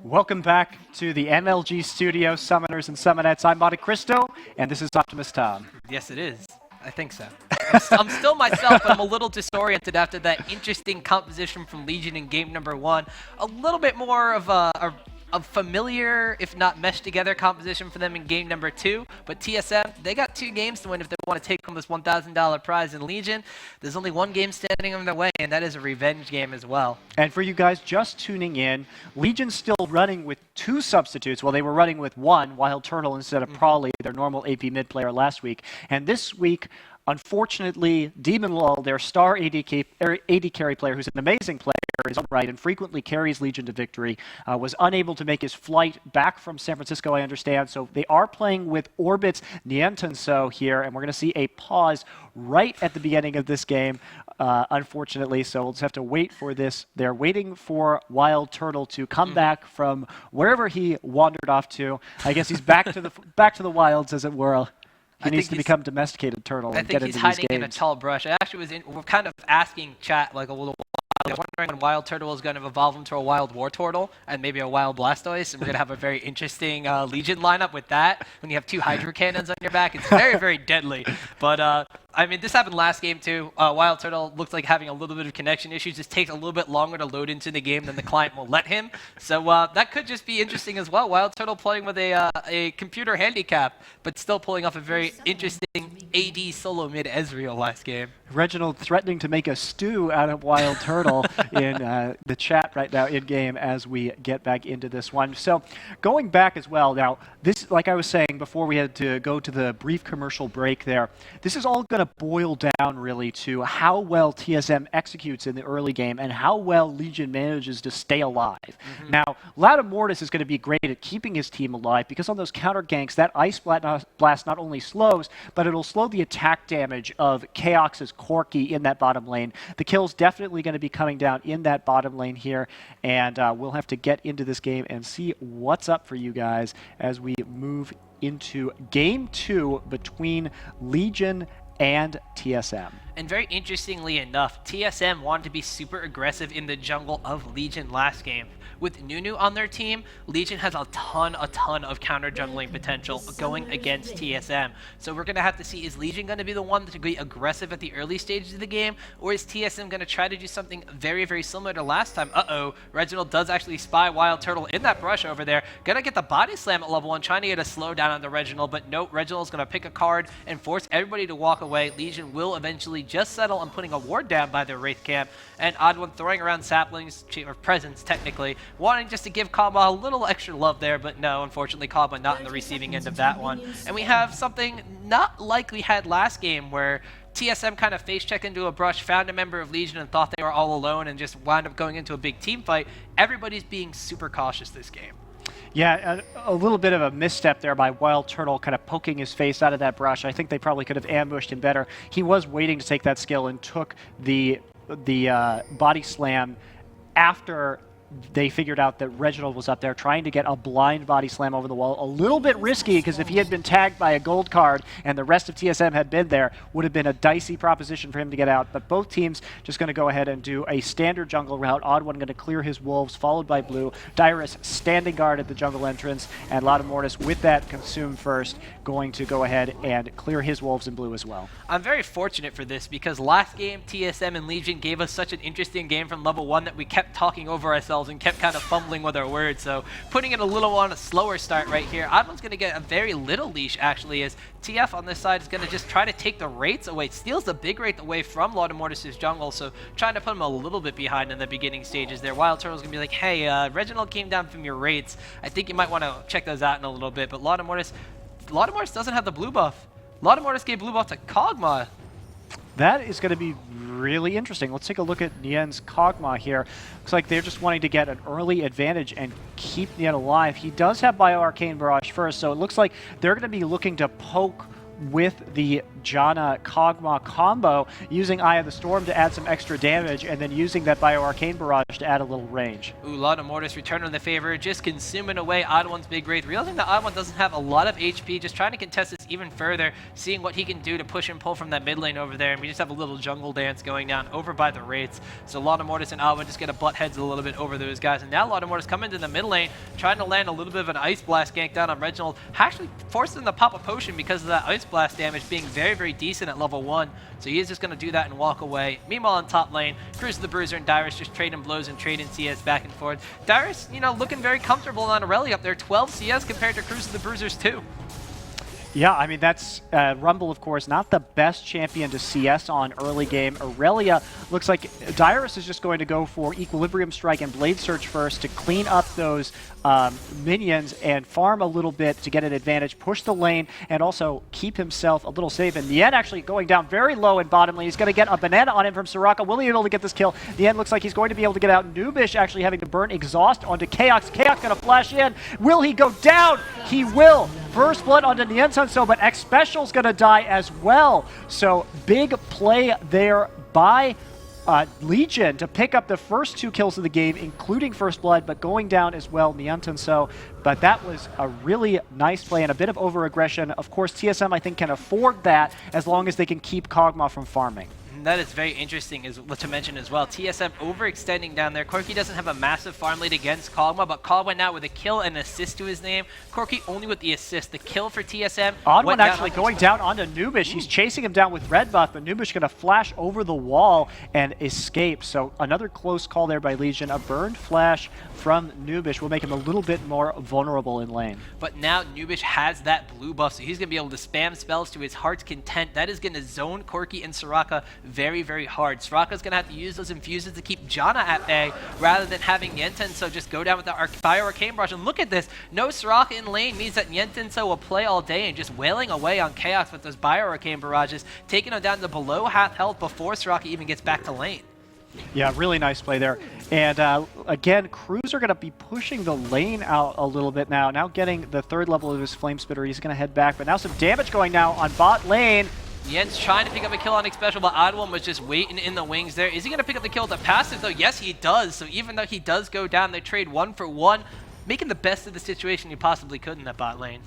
Welcome back to the MLG Studio, Summoners and Summonettes. I'm Monte Cristo, and this is Optimus Tom. Yes, it is. I think so. I'm still myself, but I'm a little disoriented after that interesting composition from Legion in game number 1. A little bit more of a familiar, if not meshed together, composition for them in game number 2. But TSM, they got 2 games to win if they want to take home this $1,000 prize in Legion. There's only 1 game standing in their way, and that is a revenge game as well. And for you guys just tuning in, Legion's still running with 2 substitutes. Well, they were running with 1, Wild Turtle instead of Prawley, their normal AP mid player last week. And this week, unfortunately, Demon Lull, their star AD carry player, who's an amazing player, is upright and frequently carries Legion to victory, was unable to make his flight back from San Francisco, I understand. So they are playing with Orbit's Niantenso here, and we're going to see a pause right at the beginning of this game, unfortunately. So we'll just have to wait for this. They're waiting for Wild Turtle to come back from wherever he wandered off to. I guess he's back to the wilds, as it were. He needs to become domesticated turtle and get into these games. I think he's hiding in a tall brush. I actually we're kind of asking chat like a little while. I was wondering when Wild Turtle is going to evolve into a Wild War Turtle and maybe a Wild Blastoise, and we're going to have a very interesting Legion lineup with that. When you have 2 Hydra Cannons on your back, it's very, very deadly. But I mean, this happened last game too. Wild Turtle looks like having a little bit of connection issues. Just takes a little bit longer to load into the game than the client will let him. So that could just be interesting as well. Wild Turtle playing with a computer handicap, but still pulling off a very interesting AD solo mid Ezreal last game. Reginald threatening to make a stew out of Wild Turtle in the chat right now in game as we get back into this one. So going back as well, now this, like I was saying before we had to go to the brief commercial break there, this is all going to boil down really to how well TSM executes in the early game and how well Legion manages to stay alive. Now, Ladamortis is going to be great at keeping his team alive because on those counter ganks, that Ice Blast not only slows, but it'll slow the attack damage of Chaos's Corki in that bottom lane. The kill's definitely going to be coming down in that bottom lane here, and we'll have to get into this game and see what's up for you guys as we move into game 2 between Legion and TSM. And very interestingly enough, TSM wanted to be super aggressive in the jungle of Legion last game. With Nunu on their team, Legion has a ton of counter jungling potential going against TSM. So we're going to have to see, is Legion going to be the one to be aggressive at the early stages of the game, or is TSM going to try to do something very, very similar to last time? Reginald does actually spy Wild Turtle in that brush over there. Going to get the body slam at level 1, trying to get a slowdown on the Reginald, but no, Reginald's going to pick a card and force everybody to walk away. Legion will eventually just settle on putting a ward down by their Wraith camp, and Odd1 throwing around saplings, or presents technically, wanting just to give Kaba a little extra love there, but no, unfortunately Kaba not in the receiving end of that one. And we have something not like we had last game where TSM kind of face-checked into a brush, found a member of Legion and thought they were all alone and just wound up going into a big team fight. Everybody's being super cautious this game. Yeah, a little bit of a misstep there by Wild Turtle, kind of poking his face out of that brush. I think they probably could have ambushed him better. He was waiting to take that skill and took the body slam after they figured out that Reginald was up there trying to get a blind body slam over the wall. A little bit risky, because if he had been tagged by a gold card and the rest of TSM had been there, would have been a dicey proposition for him to get out. But both teams just going to go ahead and do a standard jungle route. Odd1 going to clear his wolves, followed by Blue. Dyrus standing guard at the jungle entrance, and Ladamortis with that consume first, going to go ahead and clear his wolves in Blue as well. I'm very fortunate for this, because last game TSM and Legion gave us such an interesting game from level 1 that we kept talking over ourselves and kept kind of fumbling with our words. So putting it a little on a slower start right here. Odd1's going to get a very little leash actually, as TF on this side is going to just try to take the Wraiths away. Steals the big Wraith away from Ladamortis' jungle, so trying to put him a little bit behind in the beginning stages there. Wild Turtle's going to be like, hey, Reginald came down from your Wraiths. I think you might want to check those out in a little bit. But Ladamortis doesn't have the blue buff. Ladamortis gave blue buff to Kog'Maw. That is going to be really interesting. Let's take a look at Nien's Kog'Maw here. Looks like they're just wanting to get an early advantage and keep Nien alive. He does have Bio Arcane Barrage first, so it looks like they're going to be looking to poke with the Janna Kog'Maw combo, using Eye of the Storm to add some extra damage, and then using that Bio-Arcane Barrage to add a little range. Ooh, Lot of Mortis returning the favor, just consuming away Odd1's big Wraith. Realizing that Odd1 doesn't have a lot of HP, just trying to contest this even further, seeing what he can do to push and pull from that mid lane over there, and we just have a little jungle dance going down over by the Wraiths. So Lot of Mortis and Odd1 just get to butt heads a little bit over those guys, and now Lot of Mortis come into the mid lane, trying to land a little bit of an Ice Blast gank down on Reginald, actually forced him to pop a potion because of that Ice Blast damage being very, very decent at level 1. So he is just going to do that and walk away. Meanwhile, in top lane, Cruz the Bruiser and Dyrus just trading blows and trading CS back and forth. Dyrus, you know, looking very comfortable on Aurelia up there, 12 CS compared to Cruz the Bruiser's 2. Yeah, I mean, that's Rumble, of course, not the best champion to CS on early game. Aurelia looks like Dyrus is just going to go for Equilibrium Strike and Blade Search first to clean up those minions and farm a little bit to get an advantage, push the lane, and also keep himself a little safe. And Nien actually going down very low in bottom lane. He's going to get a banana on him from Soraka. Will he be able to get this kill? Nien looks like he's going to be able to get out. Nubish actually having to burn Exhaust onto Chaos. Chaos going to flash in. Will he go down? He will. First blood onto Nien Sunso, but X Special's going to die as well. So big play there by Legion to pick up the first 2 kills of the game, including first blood, but going down as well, Nien Sunso. But that was a really nice play and a bit of over-aggression. Of course, TSM, I think, can afford that as long as they can keep Kog'Maw from farming. That is very interesting to mention as well. TSM overextending down there. Corki doesn't have a massive farm lead against Kog'Maw, but Kog'Maw now with a kill and assist to his name. Corki only with the assist. The kill for TSM. Odd1 actually going down onto Nubish. He's chasing him down with red buff, but Nubish going to flash over the wall and escape. So another close call there by Legion. A burned flash from Nubish will make him a little bit more vulnerable in lane. But now Nubish has that blue buff, so he's going to be able to spam spells to his heart's content. That is going to zone Corki and Soraka very, very hard. Soraka's going to have to use those infuses to keep Janna at bay rather than having Nientenso just go down with the Bio-Arcane Barrage. And look at this. No Soraka in lane means that Nientenso will play all day and just wailing away on Chaos with those Bio-Arcane Barrages, taking him down to below half health before Soraka even gets back to lane. Yeah, really nice play there. And again, Cruz are going to be pushing the lane out a little bit now. Now getting the 3rd level of his Flame Spitter, he's going to head back. But now some damage going now on bot lane. Nien's trying to pick up a kill on X-Special, but Odd1 was just waiting in the wings there. Is he going to pick up the kill with the passive, though? Yes, he does. So even though he does go down, they trade 1 for 1, making the best of the situation he possibly could in that bot lane.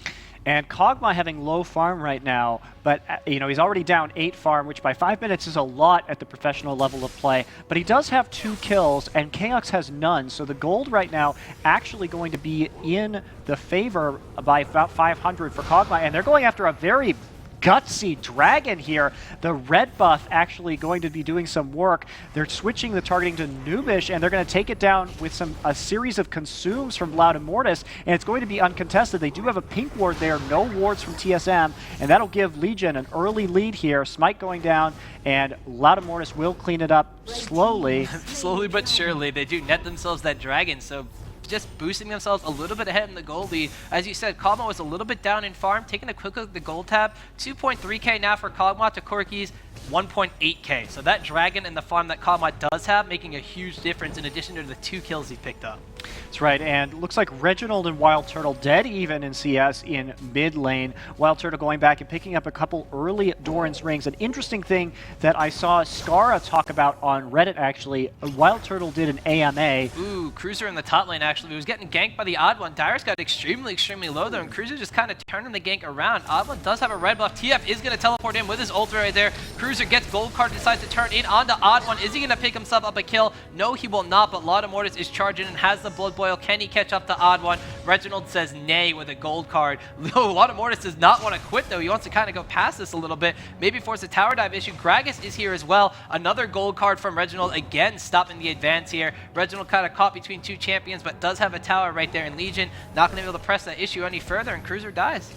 And Kog'Maw having low farm right now, but you know, he's already down 8 farm, which by 5 minutes is a lot at the professional level of play. But he does have 2 kills, and Chaos has none. So the gold right now actually going to be in the favor by about 500 for Kog'Maw, and they're going after a very gutsy dragon here. The red buff actually going to be doing some work. They're switching the targeting to Nubish, and they're going to take it down with a series of consumes from Loud and Mortis, and it's going to be uncontested. They do have a pink ward there, no wards from TSM, and that'll give Legion an early lead here. Smite going down, and Loud and Mortis will clean it up slowly. Slowly but surely. They do net themselves that dragon, so just boosting themselves a little bit ahead in the gold lead. As you said, Kog'Maw was a little bit down in farm, taking a quick look at the gold tab. 2.3k now for Kog'Maw to Corki's 1.8k. So that dragon and the farm that Kog'Maw does have making a huge difference in addition to the 2 kills he picked up. That's right, and looks like Reginald and Wild Turtle dead even in CS in mid lane. Wild Turtle going back and picking up a couple early Doran's rings. An interesting thing that I saw Skara talk about on Reddit actually, Wild Turtle did an AMA. Ooh, Cruiser in the top lane actually. He was getting ganked by the Odd1. Dyrus got extremely, extremely low though, and Cruiser just kind of turning the gank around. Odd1 does have a red buff. TF is going to teleport in with his ult right there. Cruiser gets gold card, decides to turn in onto Odd1. Is he going to pick himself up a kill? No, he will not, but Lot of Mortis is charging and has the blood boil. Can he catch up to Odd1? Reginald says nay with a gold card. Lot of Mortis does not want to quit though. He wants to kind of go past this a little bit, maybe force a tower dive issue. Gragas is here as well. Another gold card from Reginald, again stopping the advance here. Reginald kind of caught between 2 champions, but does have a tower right there in Legion. Not going to be able to press that issue any further, and Cruiser dies.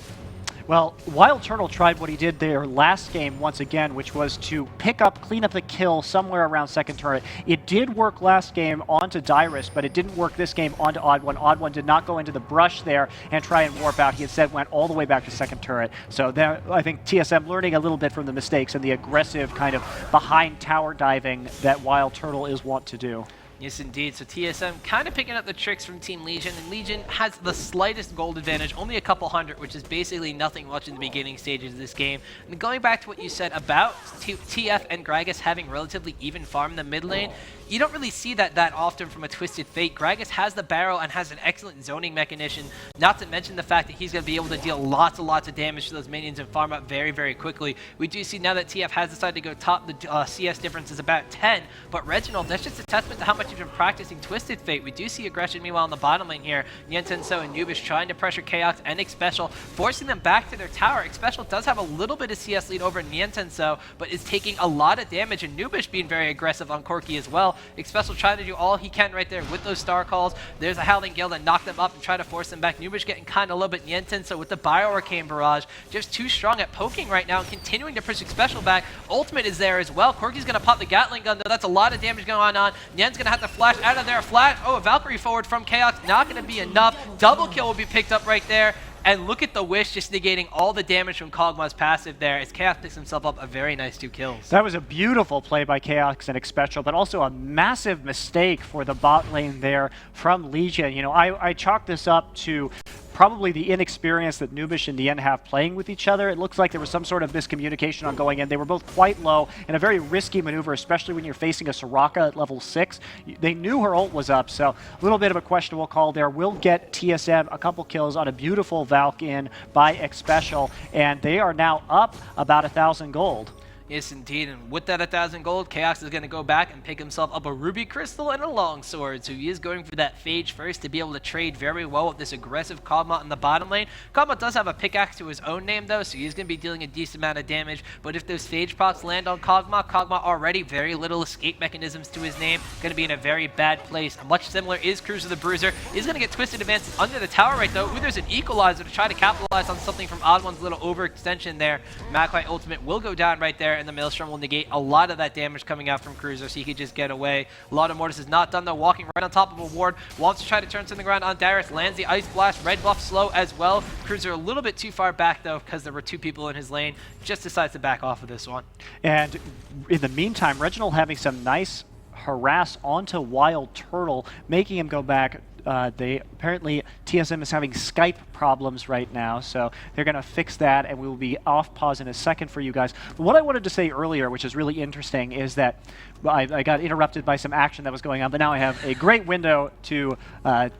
Well, Wild Turtle tried what he did there last game once again, which was to clean up the kill somewhere around second turret. It did work last game onto Dyrus, but it didn't work this game onto Odd1. Odd1 did not go into the brush there and try and warp out. He instead went all the way back to second turret. So there, I think TSM learning a little bit from the mistakes and the aggressive kind of behind tower diving that Wild Turtle is wont to do. Yes, indeed. So TSM kind of picking up the tricks from Team Legion, and Legion has the slightest gold advantage, only a couple hundred, which is basically nothing much in the beginning stages of this game. And going back to what you said about TF and Gragas having relatively even farm in the mid lane, you don't really see that often from a Twisted Fate. Gragas has the barrel and has an excellent zoning mechanism, not to mention the fact that he's going to be able to deal lots and lots of damage to those minions and farm up very, very quickly. We do see now that TF has decided to go top, the CS difference is about 10, but Reginald, that's just a testament to how much he's been practicing Twisted Fate. We do see aggression, meanwhile, in the bottom lane here. Niantenso and Nubish trying to pressure Chaos and Xpecial, forcing them back to their tower. Xpecial does have a little bit of CS lead over Niantenso, but is taking a lot of damage, and Nubish being very aggressive on Corki as well. Xpecial trying to do all he can right there with those star calls. There's a Howling Gale that knocked them up and try to force them back. Nubish getting kind of low, but Niantenso with the Bio Arcane Barrage just too strong at poking right now and continuing to push Xpecial back. Ultimate is there as well. Corki's going to pop the Gatling gun, though. That's a lot of damage going on. Nian's going to have to flash out of there. Flash. Oh, a Valkyrie forward from Chaos. Not going to be enough. Double kill will be picked up right there. And look at the Wish just negating all the damage from Kog'Maw's passive there as Chaos picks himself up a very nice 2 kills. That was a beautiful play by Chaos and Xpecial, but also a massive mistake for the bot lane there from Legion. You know, I chalk this up to probably the inexperience that Nubish and Nien have playing with each other. It looks like there was some sort of miscommunication on going in. They were both quite low and a very risky maneuver, especially when you're facing a Soraka at level 6. They knew her ult was up, so a little bit of a questionable call there. Will get TSM a couple kills on a beautiful Valk in by Xpecial, and they are now up about 1,000 gold. Yes, indeed, and with that 1,000 gold, Chaos is going to go back and pick himself up a Ruby Crystal and a Longsword, so he is going for that Phage first to be able to trade very well with this aggressive Kog'Maw in the bottom lane. Kog'Maw does have a pickaxe to his own name, though, so he's going to be dealing a decent amount of damage, but if those Phage procs land on Kog'Maw, Kog'Maw already very little escape mechanisms to his name, going to be in a very bad place. Much similar is Cruiser the Bruiser. He's going to get Twisted Advances under the tower right, though. Ooh, there's an Equalizer to try to capitalize on something from Odd1's little overextension there. Magpie Ultimate will go down right there, and the Maelstrom will negate a lot of that damage coming out from Cruiser, so he could just get away. A lot of Mortis is not done, though, walking right on top of a ward. Wants to try to turn something around on Darius. Lands the Ice Blast. Red buff slow as well. Cruiser a little bit too far back, though, because there were 2 people in his lane. Just decides to back off of this one. And in the meantime, Reginald having some nice harass onto Wild Turtle, making him go back. Apparently TSM is having Skype problems right now, so they're going to fix that, and we will be off pause in a second for you guys. But what I wanted to say earlier, which is really interesting, is that I got interrupted by some action that was going on, but now I have a great window to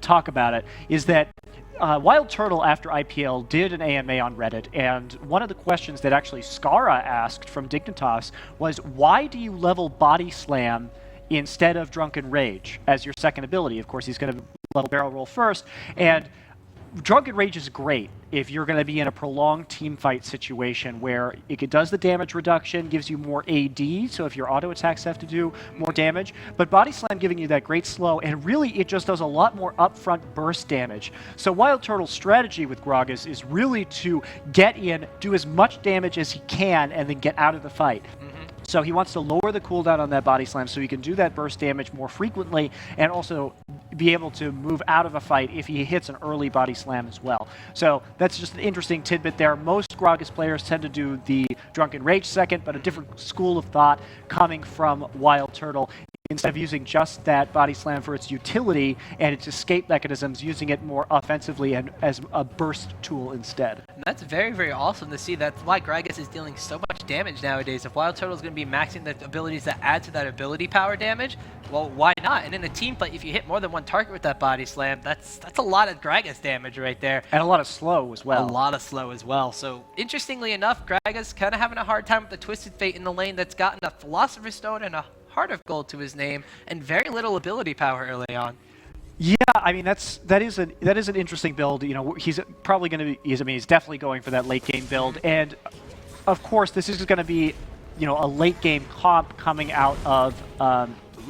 talk about it, is that Wild Turtle, after IPL, did an AMA on Reddit, and one of the questions that actually Skara asked from Dignitas was, why do you level Body Slam instead of Drunken Rage as your second ability? Of course, he's going to level Barrel Roll first, and Drunken Rage is great if you're going to be in a prolonged team fight situation where it does the damage reduction, gives you more AD, so if your auto attacks have to do more damage, but Body Slam giving you that great slow, and really it just does a lot more upfront burst damage. So Wild Turtle's strategy with Gragas is really to get in, do as much damage as he can, and then get out of the fight. So he wants to lower the cooldown on that Body Slam so he can do that burst damage more frequently and also be able to move out of a fight if he hits an early Body Slam as well. So that's just an interesting tidbit there. Most Gragas players tend to do the Drunken Rage second, but a different school of thought coming from Wild Turtle. Instead of using just that Body Slam for its utility and its escape mechanisms, using it more offensively and as a burst tool instead. And that's very, very awesome to see. That's why Gragas is dealing so much damage nowadays. If Wild Turtle is going to be maxing the abilities that add to that ability power damage, well, why not? And in a team fight, if you hit more than one target with that Body Slam, that's a lot of Gragas damage right there. And a lot of slow as well. A lot of slow as well. So, interestingly enough, Gragas kind of having a hard time with the Twisted Fate in the lane that's gotten a Philosopher's Stone and a Heart of Gold to his name, and very little ability power early on. Yeah, I mean that is an interesting build. You know, he's probably going to be. He's definitely going for that late game build, and of course this is going to be, you know, a late game comp coming out of.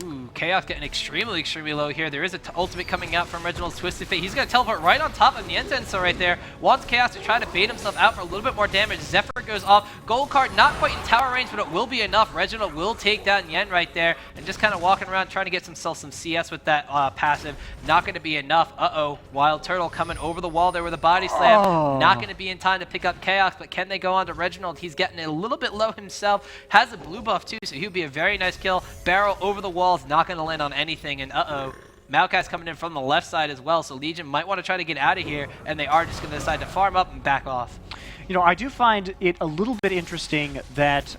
Ooh, Chaos getting extremely, extremely low here. There is an ultimate coming out from Reginald's Twisted Fate. He's going to teleport right on top of Niantenso right there. Wants Chaos to try to bait himself out for a little bit more damage. Zephyr goes off. Gold card not quite in tower range, but it will be enough. Reginald will take down Yen right there and just kind of walking around trying to get himself some CS with that passive. Not going to be enough. Uh-oh. Wild Turtle coming over the wall there with a Body Slam. Oh. Not going to be in time to pick up Chaos, but can they go on to Reginald? He's getting a little bit low himself. Has a blue buff too, so he'll be a very nice kill. Barrel over the wall. fireballs, not going to land on anything, and uh-oh. Maokai's coming in from the left side as well, so Legion might want to try to get out of here, and they are just going to decide to farm up and back off. You know, I do find it a little bit interesting that...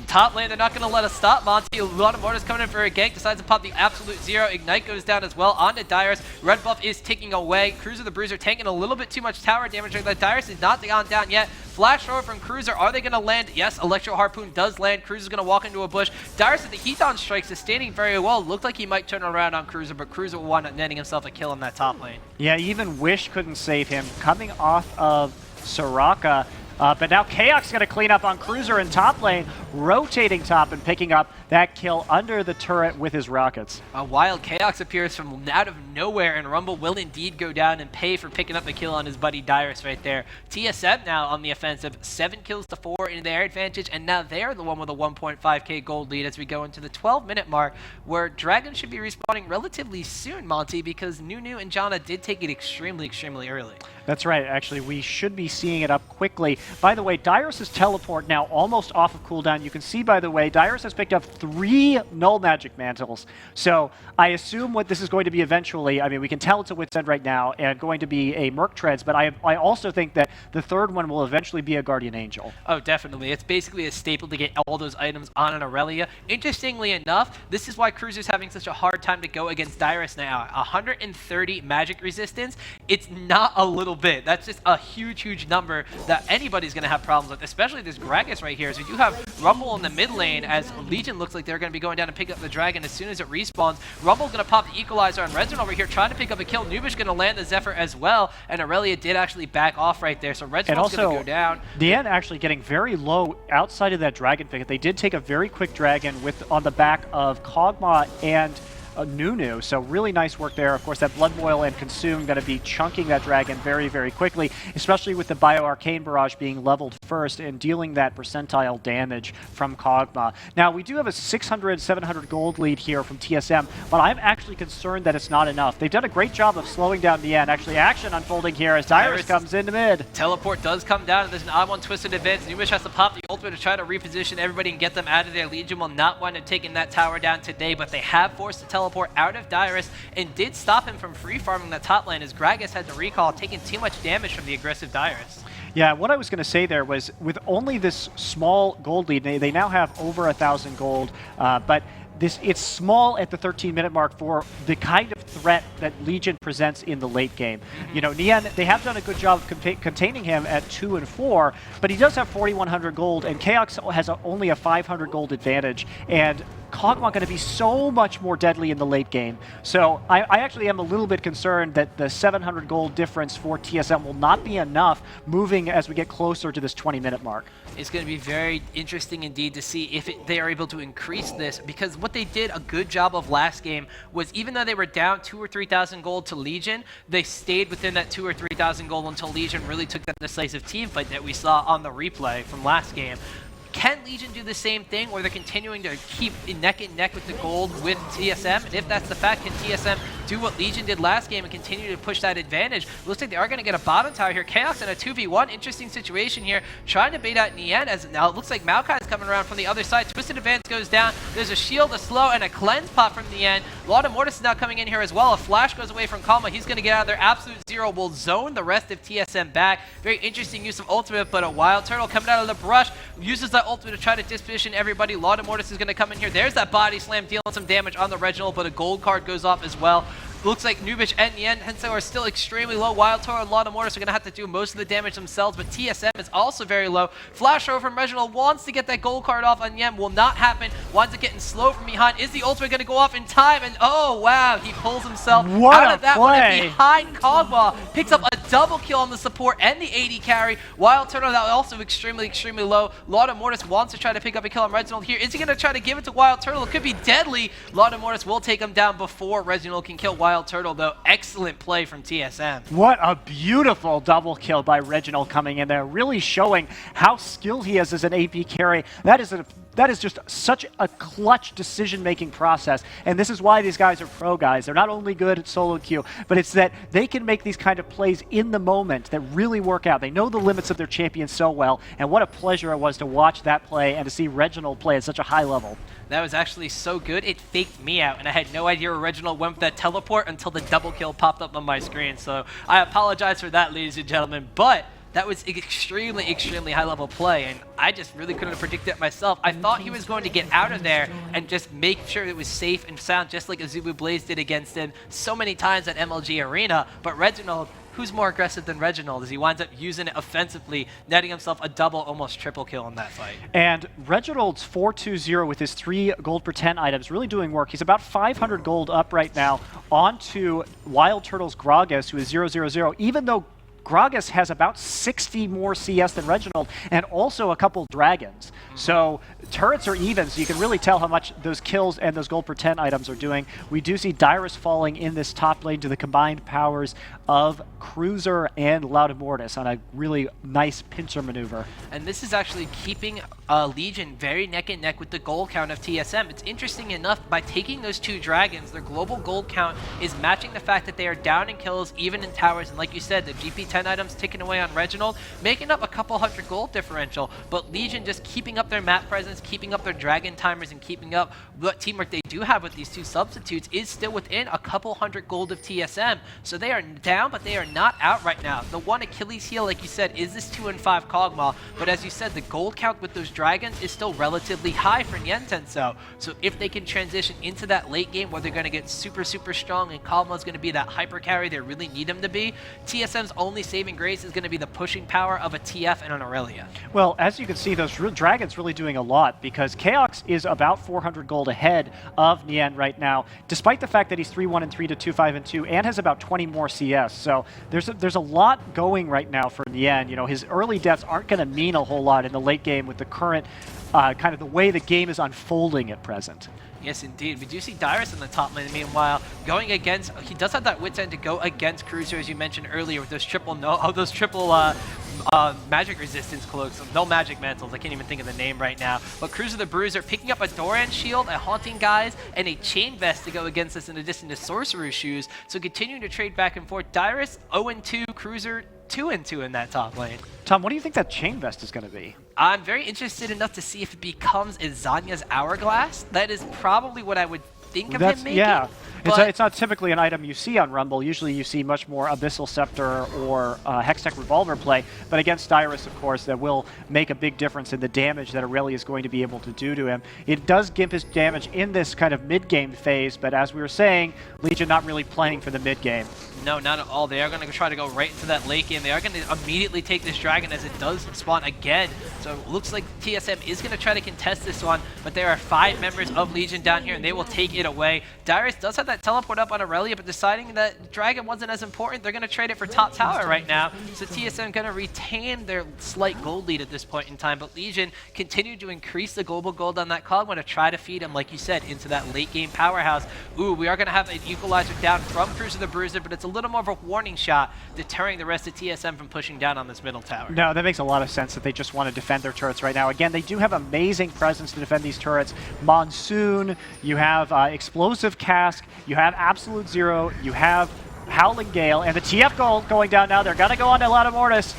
Top lane, they're not going to let us stop Monty. A lot of mortars coming in for a gank, decides to pop the absolute zero. Ignite goes down as well onto Dyrus. Red buff is ticking away. Cruiser the Bruiser taking a little bit too much tower damage. That Dyrus is not gone down yet. Flash over from Cruiser. Are they going to land? Yes, Electro Harpoon does land. Cruiser's going to walk into a bush. Dyrus with the Heat-on strikes is standing very well. Looked like he might turn around on Cruiser, but Cruiser will wind up netting himself a kill in that top lane. Yeah, even Wish couldn't save him. Coming off of Soraka. But now Chaos going to clean up on Cruiser in top lane, rotating top and picking up that kill under the turret with his rockets. A wild Chaos appears from out of nowhere, and Rumble will indeed go down and pay for picking up the kill on his buddy Dyrus right there. TSM now on the offensive, 7 kills to 4 in their advantage, and now they're the one with a 1.5k gold lead as we go into the 12-minute mark, where Dragon should be respawning relatively soon, Monty, because Nunu and Janna did take it extremely early. That's right, actually, we should be seeing it up quickly. By the way, Dyrus' teleport now almost off of cooldown. You can see, by the way, Dyrus has picked up 3 null magic mantles. So I assume what this is going to be eventually, I mean, we can tell it's a Wit's End right now and going to be a Merc Treads, but I also think that the third one will eventually be a Guardian Angel. Oh, definitely. It's basically a staple to get all those items on an Aurelia. Interestingly enough, this is why Cruiser's having such a hard time to go against Dyrus now. 130 magic resistance. It's not a little bit. That's just a huge number that anybody's going to have problems with, especially this Gragas right here. So you do have Rumble in the mid lane as Legion looks like they're going to be going down and pick up the Dragon as soon as it respawns. Rumble's going to pop the Equalizer on Redsman over here trying to pick up a kill. Nubish going to land the Zephyr as well, and Aurelia did actually back off right there, so Redsman's going to go down. Nian actually getting very low outside of that Dragon pick. They did take a very quick Dragon with on the back of Kog'Maw and Nunu, so really nice work there. Of course, that Blood Boil and Consume going to be chunking that Dragon very quickly, especially with the Bio-Arcane Barrage being leveled first and dealing that percentile damage from Kog'Maw. Now, we do have a 600, 700 gold lead here from TSM, but I'm actually concerned that it's not enough. They've done a great job of slowing down the end. Actually, action unfolding here as Dyrus comes into mid. Teleport does come down, and there's an odd one twisted advance. Nubish has to pop the ultimate to try to reposition everybody and get them out of there. Legion will not wind up taking that tower down today, but they have forced the teleport out of Dyrus and did stop him from free farming that top lane as Gragas had to recall, taking too much damage from the aggressive Dyrus. Yeah, what I was going to say there was with only this small gold lead, they now have over 1,000 gold, but it's small at the 13-minute mark for the kind of threat that Legion presents in the late game. You know, Nian, they have done a good job of containing him at 2 and 4, but he does have 4,100 gold, and Chaos has only a 500 gold advantage, and Kog'Maw going to be so much more deadly in the late game. So I actually am a little bit concerned that the 700 gold difference for TSM will not be enough moving as we get closer to this 20-minute mark. It's going to be very interesting indeed to see if they are able to increase this, because what they did a good job of last game was even though they were down 2,000 or 3,000 gold to Legion, they stayed within that 2,000 or 3,000 gold until Legion really took that decisive team fight that we saw on the replay from last game. Can Legion do the same thing, or they're continuing to keep neck and neck with the gold with TSM? And if that's the fact, can TSM do what Legion did last game and continue to push that advantage? Looks like they are going to get a bottom tower here. Chaos in a 2v1. Interesting situation here. Trying to bait out Nian as now it looks like Maokai's coming around from the other side. Twisted Advance goes down. There's a shield, a slow, and a cleanse pop from Nian. A lot of Mortis is now coming in here as well. A flash goes away from Kog'Maw. He's going to get out of there. Absolute Zero will zone the rest of TSM back. Very interesting use of ultimate, but a Wild Turtle coming out of the brush uses that ultimate to try to disposition everybody. Lot of Mortis is going to come in here. There's that body slam dealing some damage on the Reginald, but a gold card goes off as well. Looks like Nubish and Nian Henso are still extremely low. Wild Toro and Lot Mortis are going to have to do most of the damage themselves, but TSM is also very low. Flash over from Reginald wants to get that gold card off on Nian. Will not happen. Winds up getting slow from behind. Is the ultimate going to go off in time? And oh, wow, he pulls himself out of that one behind Kog'Maw. Picks up a double kill on the support and the AD carry. Wild Turtle now also extremely low. Lot Mortis wants to try to pick up a kill on Reginald here. Is he going to try to give it to Wild Turtle? It could be deadly. Lot Mortis will take him down before Reginald can kill Wild Turtle, though. Excellent play from TSM. What a beautiful double kill by Reginald coming in there, really showing how skilled he is as an AP carry. That That is just such a clutch decision-making process, and this is why these guys are pro guys. They're not only good at solo queue, but it's that they can make these kind of plays in the moment that really work out. They know the limits of their champion so well, and what a pleasure it was to watch that play and to see Reginald play at such a high level. That was actually so good, it faked me out, and I had no idea where Reginald went with that teleport until the double kill popped up on my screen. So I apologize for that, ladies and gentlemen, but that was extremely, extremely high-level play, and I just really couldn't have predicted it myself. I thought he was going to get out of there and just make sure it was safe and sound, just like Azubu Blaze did against him so many times at MLG Arena, but Reginald, who's more aggressive than Reginald, as he winds up using it offensively, netting himself a double, almost triple kill in that fight. And Reginald's 4-2-0 with his 3 gold per 10 items really doing work. He's about 500 gold up right now onto Wild Turtle's Gragas, who is 0-0-0, even though Gragas has about 60 more CS than Reginald, and also a couple dragons. So turrets are even, so you can really tell how much those kills and those gold per 10 items are doing. We do see Dyrus falling in this top lane to the combined powers of Cruiser and Laudamortis on a really nice pincer maneuver. And this is actually keeping Legion very neck and neck with the gold count of TSM. It's interesting enough, by taking those 2 dragons, their global gold count is matching the fact that they are down in kills, even in towers, and like you said, the GP10 items ticking away on Reginald, making up a couple hundred gold differential, but Legion just keeping up their map presence, keeping up their dragon timers, and keeping up what teamwork they do have with these 2 substitutes is still within a couple hundred gold of TSM. So they are down, but they are not out right now. The one Achilles heel, like you said, is this 2 and 5 Kog'Maw, but as you said, the gold count with those dragons is still relatively high for Niantenso. So if they can transition into that late game where they're going to get super, super strong and Kog'Maw's going to be that hyper carry they really need him to be, TSM's only saving grace is going to be the pushing power of a TF and an Aurelia. Well, as you can see, those dragons really doing a lot, because Chaox is about 400 gold ahead of Nian right now, despite the fact that he's 3-1 and 3 to 2-5 and 2, and has about 20 more CS. So there's a lot going right now for Nian. You know, his early deaths aren't going to mean a whole lot in the late game with the current kind of the way the game is unfolding at present. Yes, indeed. We do see Dyrus in the top lane, meanwhile, going against, he does have that wit's end to go against Cruiser, as you mentioned earlier, with those triple magic resistance cloaks, no magic mantles, I can't even think of the name right now, but Cruiser the Bruiser picking up a Doran shield, a Haunting Guise, and a Chain Vest to go against us in addition to Sorcerer's Shoes, so continuing to trade back and forth. Dyrus 0-2, Cruiser 2-2 in that top lane. Tom, what do you think that Chain Vest is going to be? I'm very interested enough to see if it becomes Zanya's Hourglass. That is probably what I would think of him making. Yeah, it's not typically an item you see on Rumble. Usually you see much more Abyssal Scepter or Hextech Revolver play, but against Dyrus, of course, that will make a big difference in the damage that Aurelia is going to be able to do to him. It does gimp his damage in this kind of mid-game phase, but as we were saying, Legion not really playing for the mid-game. No, not at all. They are going to try to go right into that late game. They are going to immediately take this dragon as it does spawn again. So it looks like TSM is going to try to contest this one, but there are 5 members of Legion down here, and they will take it away. Dyrus does have that teleport up on Aurelia, but deciding that dragon wasn't as important, they're going to trade it for top tower right now. So TSM going to retain their slight gold lead at this point in time, but Legion continue to increase the global gold on that Kog'Maw to try to feed him, like you said, into that late game powerhouse. Ooh, we are going to have an equalizer down from Cruiser the Bruiser, but it's a little more of a warning shot, deterring the rest of TSM from pushing down on this middle tower. No, that makes a lot of sense that they just want to defend their turrets right now. Again, they do have amazing presence to defend these turrets. Monsoon, you have Explosive Cask, you have Absolute Zero, you have Howling Gale, and the TF gold going down now. They're going to go on to Laudamortis.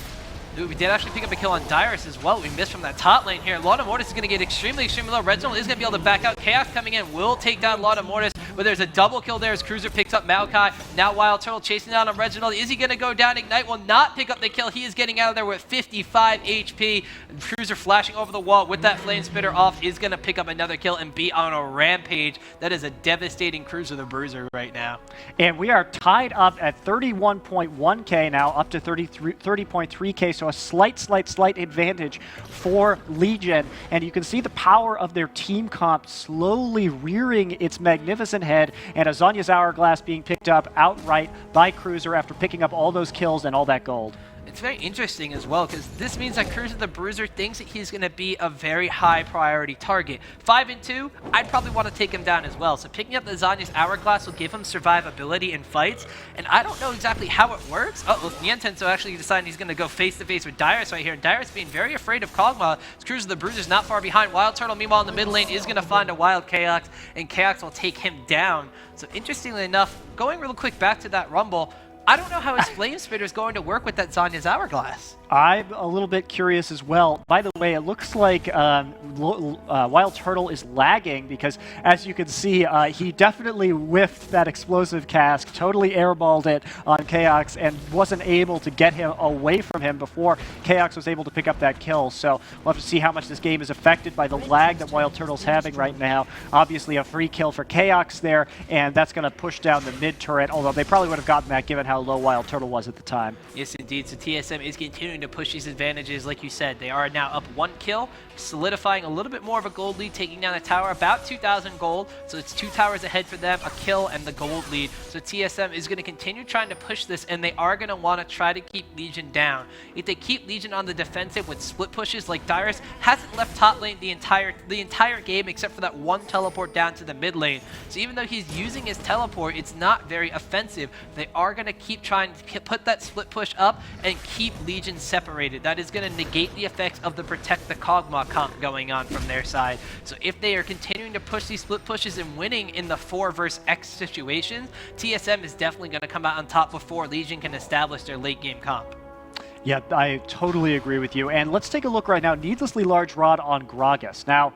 Ooh, we did actually pick up a kill on Dyrus as well. We missed from that top lane here. Laudamortis is going to get extremely, extremely low. Reginald is going to be able to back out. Chaos coming in will take down Laudamortis, but there's a double kill there as Cruiser picks up Maokai. Now Wild Turtle chasing down on Reginald. Is he going to go down? Ignite will not pick up the kill. He is getting out of there with 55 HP. Cruiser flashing over the wall with that Flame Spitter off is going to pick up another kill and be on a rampage. That is a devastating Cruiser the Bruiser right now. And we are tied up at 31.1k now, up to 30.3k, so a slight advantage for Legion. And you can see the power of their team comp slowly rearing its magnificent head, and Azanya's Hourglass being picked up outright by Cruiser after picking up all those kills and all that gold. It's very interesting as well, because this means that Cruiser the Bruiser thinks that he's going to be a very high priority target. 5 and 2, I'd probably want to take him down as well. So picking up the Zanya's Hourglass will give him survivability in fights, and I don't know exactly how it works. Oh, Niantenso actually decided he's going to go face-to-face with Dyrus right here, and Dyrus being very afraid of Kog'Maw. Cruiser the Bruiser's not far behind. Wild Turtle, meanwhile, in the mid lane, is going to find a Wild Chaos, and Chaos will take him down. So interestingly enough, going real quick back to that Rumble, I don't know how his Flame Spitter is going to work with that Zanya's Hourglass. I'm a little bit curious as well. By the way, it looks like Wild Turtle is lagging because, as you can see, he definitely whiffed that explosive cask, totally airballed it on Chaos, and wasn't able to get him away from him before Chaos was able to pick up that kill. So we'll have to see how much this game is affected by the lag that Wild Turtle's having right now. Obviously, a free kill for Chaos there, and that's going to push down the mid turret, although they probably would have gotten that given how low Wild Turtle was at the time. Yes, indeed. So TSM is continuing to push these advantages. Like you said, they are now up 1 kill, solidifying a little bit more of a gold lead, taking down the tower, about 2,000 gold. So it's 2 towers ahead for them, a kill and the gold lead. So TSM is going to continue trying to push this, and they are going to want to try to keep Legion down. If they keep Legion on the defensive with split pushes, like Dyrus hasn't left top lane the entire game except for that 1 teleport down to the mid lane. So even though he's using his teleport, it's not very offensive. They are going to keep trying to put that split push up and keep Legion separated. That is going to negate the effects of the Protect the Kog'Maw comp going on from their side. So if they are continuing to push these split pushes and winning in the 4 versus X situations, TSM is definitely going to come out on top before Legion can establish their late game comp. Yeah, I totally agree with you. And let's take a look right now. Needlessly Large Rod on Gragas. Now,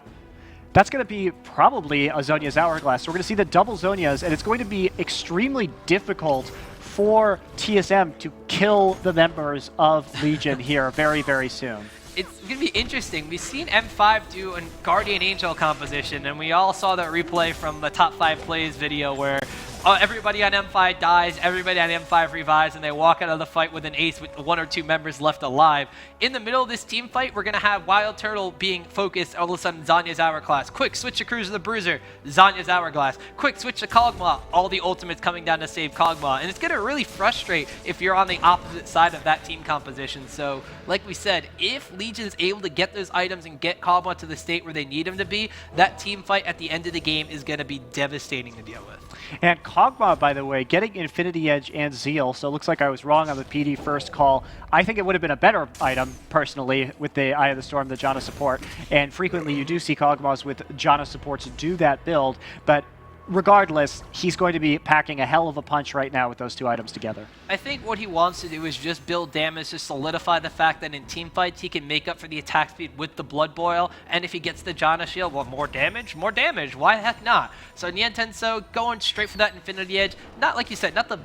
that's going to be probably a Zhonya's Hourglass. So we're going to see the double Zhonyas, and it's going to be extremely difficult for TSM to kill the members of Legion here very, very soon. It's going to be interesting. We've seen M5 do a Guardian Angel composition, and we all saw that replay from the Top 5 Plays video where everybody on M5 dies, everybody on M5 revives, and they walk out of the fight with an ace with 1 or 2 members left alive. In the middle of this team fight, we're going to have Wild Turtle being focused all of a sudden Zanya's Hourglass. Quick, switch to Cruiser the Bruiser, Zanya's Hourglass. Quick, switch to Kog'Maw, all the ultimates coming down to save Kog'Maw. And it's going to really frustrate if you're on the opposite side of that team composition. So, like we said, if Legion's able to get those items and get Kog'Maw to the state where they need him to be, that team fight at the end of the game is going to be devastating to deal with. And Kog'Maw, by the way, getting Infinity Edge and Zeal, so it looks like I was wrong on the PD first call. I think it would have been a better item, personally, with the Eye of the Storm, the Janna support. And frequently you do see Kog'Maws with Janna supports do that build, but regardless, he's going to be packing a hell of a punch right now with those 2 items together. I think what he wants to do is just build damage to solidify the fact that in team fights he can make up for the attack speed with the Blood Boil, and if he gets the Janna shield, well, more damage, why the heck not? So Niantenso going straight for that Infinity Edge, not like you said, not the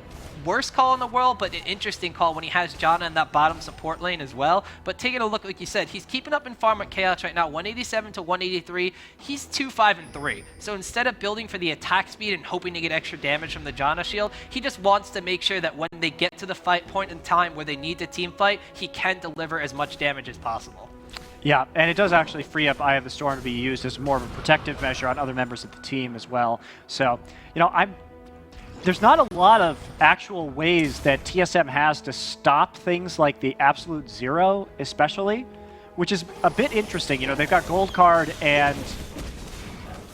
worst call in the world, but an interesting call when he has Janna in that bottom support lane as well. But taking a look, like you said, he's keeping up in farm at Chaos right now, 187 to 183. He's 2-5 and 3. So instead of building for the attack speed and hoping to get extra damage from the Janna shield, he just wants to make sure that when they get to the fight point in time where they need to team fight, he can deliver as much damage as possible. Yeah, and it does actually free up Eye of the Storm to be used as more of a protective measure on other members of the team as well. So, you know, there's not a lot of actual ways that TSM has to stop things like the Absolute Zero, especially, which is a bit interesting. You know, they've got Gold Card and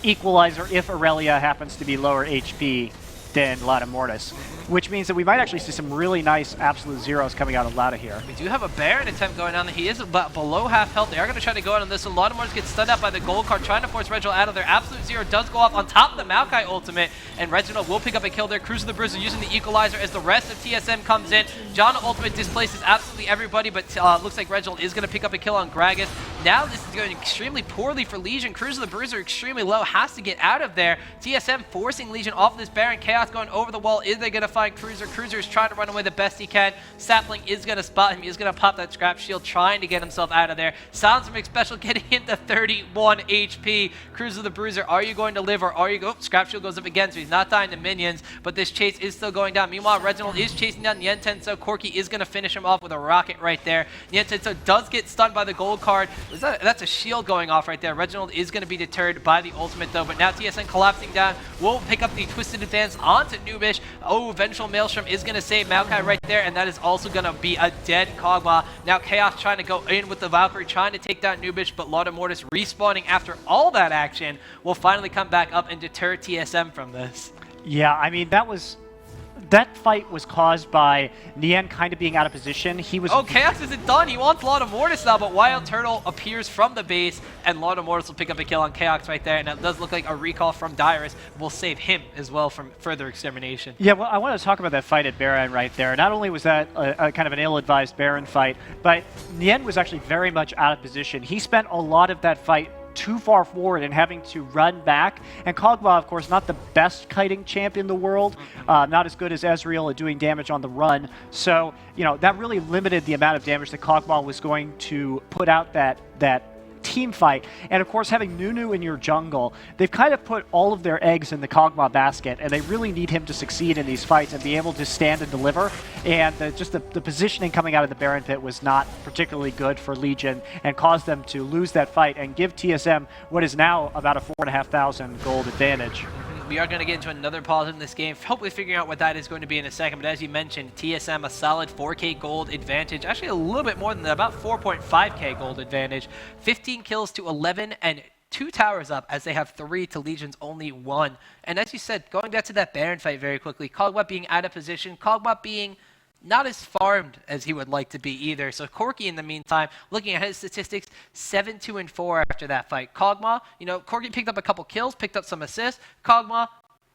Equalizer if Aurelia happens to be lower HP than Lada Mortis, which means that we might actually see some really nice Absolute Zeros coming out of Lada here. We do have a Baron attempt going on. He is about below half health. They are going to try to go out on this one. Lada Mortis gets stunned out by the Gold Card, trying to force Reginald out of there. Absolute Zero does go off on top of the Maokai ultimate, and Reginald will pick up a kill there. Cruiser the Bruiser using the Equalizer as the rest of TSM comes in. Janna ultimate displaces absolutely everybody, but looks like Reginald is going to pick up a kill on Gragas. Now this is going extremely poorly for Legion. Cruiser the Bruiser extremely low, has to get out of there. TSM forcing Legion off of this Baron. Chaos going over the wall. Is they going to find Cruiser? Cruiser is trying to run away the best he can. Sapling is going to spot him. He's going to pop that scrap shield, trying to get himself out of there. Soundsmith special getting into 31 HP. Cruiser the Bruiser, are you going to live or are you go? Scrap shield goes up again, so he's not dying to minions, but this chase is still going down. Meanwhile, Reginald is chasing down Niantenso. Corki is going to finish him off with a rocket right there. Niantenso does get stunned by the Gold Card. That's a shield going off right there. Reginald is going to be deterred by the ultimate though, but now TSN collapsing down will pick up the Twisted Advance on onto Nubish. Oh, Vengeful Maelstrom is going to save Maokai right there, and that is also going to be a dead Kog'Maw. Now Chaos trying to go in with the Valkyrie, trying to take down Nubish, but Lord of Mortis respawning after all that action will finally come back up and deter TSM from this. Yeah, I mean, that fight was caused by Nien kind of being out of position. He was. Oh, Chaos isn't done. He wants Lord of Mortis now, but Wild Turtle appears from the base, and Lord of Mortis will pick up a kill on Chaos right there, and it does look like a recall from Dyrus will save him as well from further extermination. Yeah, well, I want to talk about that fight at Baron right there. Not only was that a kind of an ill-advised Baron fight, but Nien was actually very much out of position. He spent a lot of that fight too far forward and having to run back. And Kog'Maw, of course, not the best kiting champ in the world, not as good as Ezreal at doing damage on the run. So, you know, that really limited the amount of damage that Kog'Maw was going to put out that team fight. And of course, having Nunu in your jungle, they've kind of put all of their eggs in the Kog'Maw basket, and they really need him to succeed in these fights and be able to stand and deliver. And just the positioning coming out of the Baron pit was not particularly good for Legion and caused them to lose that fight and give TSM what is now about a 4,500 gold advantage. We are going to get into another positive in this game, hopefully figuring out what that is going to be in a second. But as you mentioned, TSM a solid 4K gold advantage, actually a little bit more than that, about 4.5K gold advantage. 15 kills to 11 and 2 towers up as they have 3 to Legion's only 1. And as you said, going back to that Baron fight very quickly, Kog'Maw being out of position, Kog'Maw being not as farmed as he would like to be either. So Corki, in the meantime, looking at his statistics, 7, 2, and 4 after that fight. Kog'Maw, you know, Corki picked up a couple kills, picked up some assists. Kog'Maw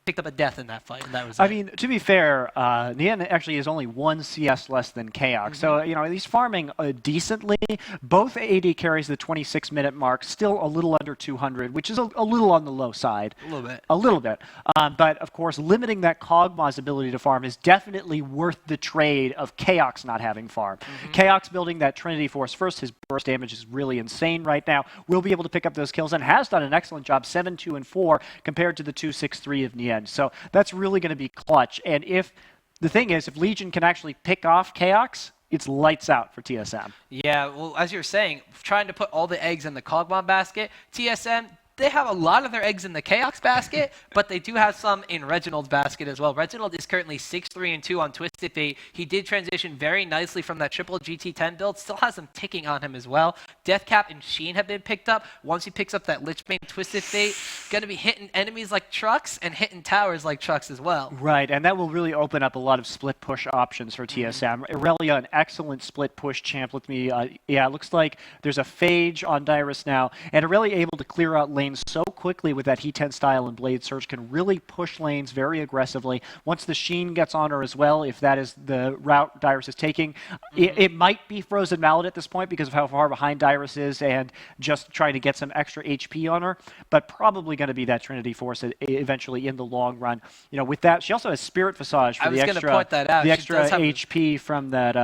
picked up a death in that fight, and that was it. I mean, to be fair, Nien actually is only 1 CS less than Chaos. So, you know, he's farming decently. Both AD carries the 26-minute mark, still a little under 200, which is a little on the low side. A little bit. A little bit. But, of course, limiting that Kog'Maw's ability to farm is definitely worth the trade of Chaos not having farm. Chaos building that Trinity Force first. His burst damage is really insane right now. Will be able to pick up those kills and has done an excellent job, 7, 2, and 4, compared to the 2, 6, 3 of Nien. So that's really going to be clutch. And if the thing is, if Legion can actually pick off Chaos, it's lights out for TSM. Yeah, well, as you're saying, trying to put all the eggs in the Kog'Maw basket, TSM, they have a lot of their eggs in the Chaos basket, but they do have some in Reginald's basket as well. Reginald is currently 6-3-2 on Twisted Fate. He did transition very nicely from that triple GT10 build. Still has them ticking on him as well. Deathcap and Sheen have been picked up. Once he picks up that Lichbane Twisted Fate, going to be hitting enemies like trucks and hitting towers like trucks as well. Right, and that will really open up a lot of split push options for TSM. Irelia, an excellent split push champ with me. Yeah, it looks like there's a Phage on Dyrus now, and Irelia able to clear out lanes so quickly with that He-10 style and Blade Surge, can really push lanes very aggressively. Once the Sheen gets on her as well, if that is the route Dyrus is taking, it might be Frozen Mallet at this point because of how far behind Dyrus is and just trying to get some extra HP on her, but probably going to be that Trinity Force eventually in the long run. You know, with that, she also has Spirit Visage for the extra HP from that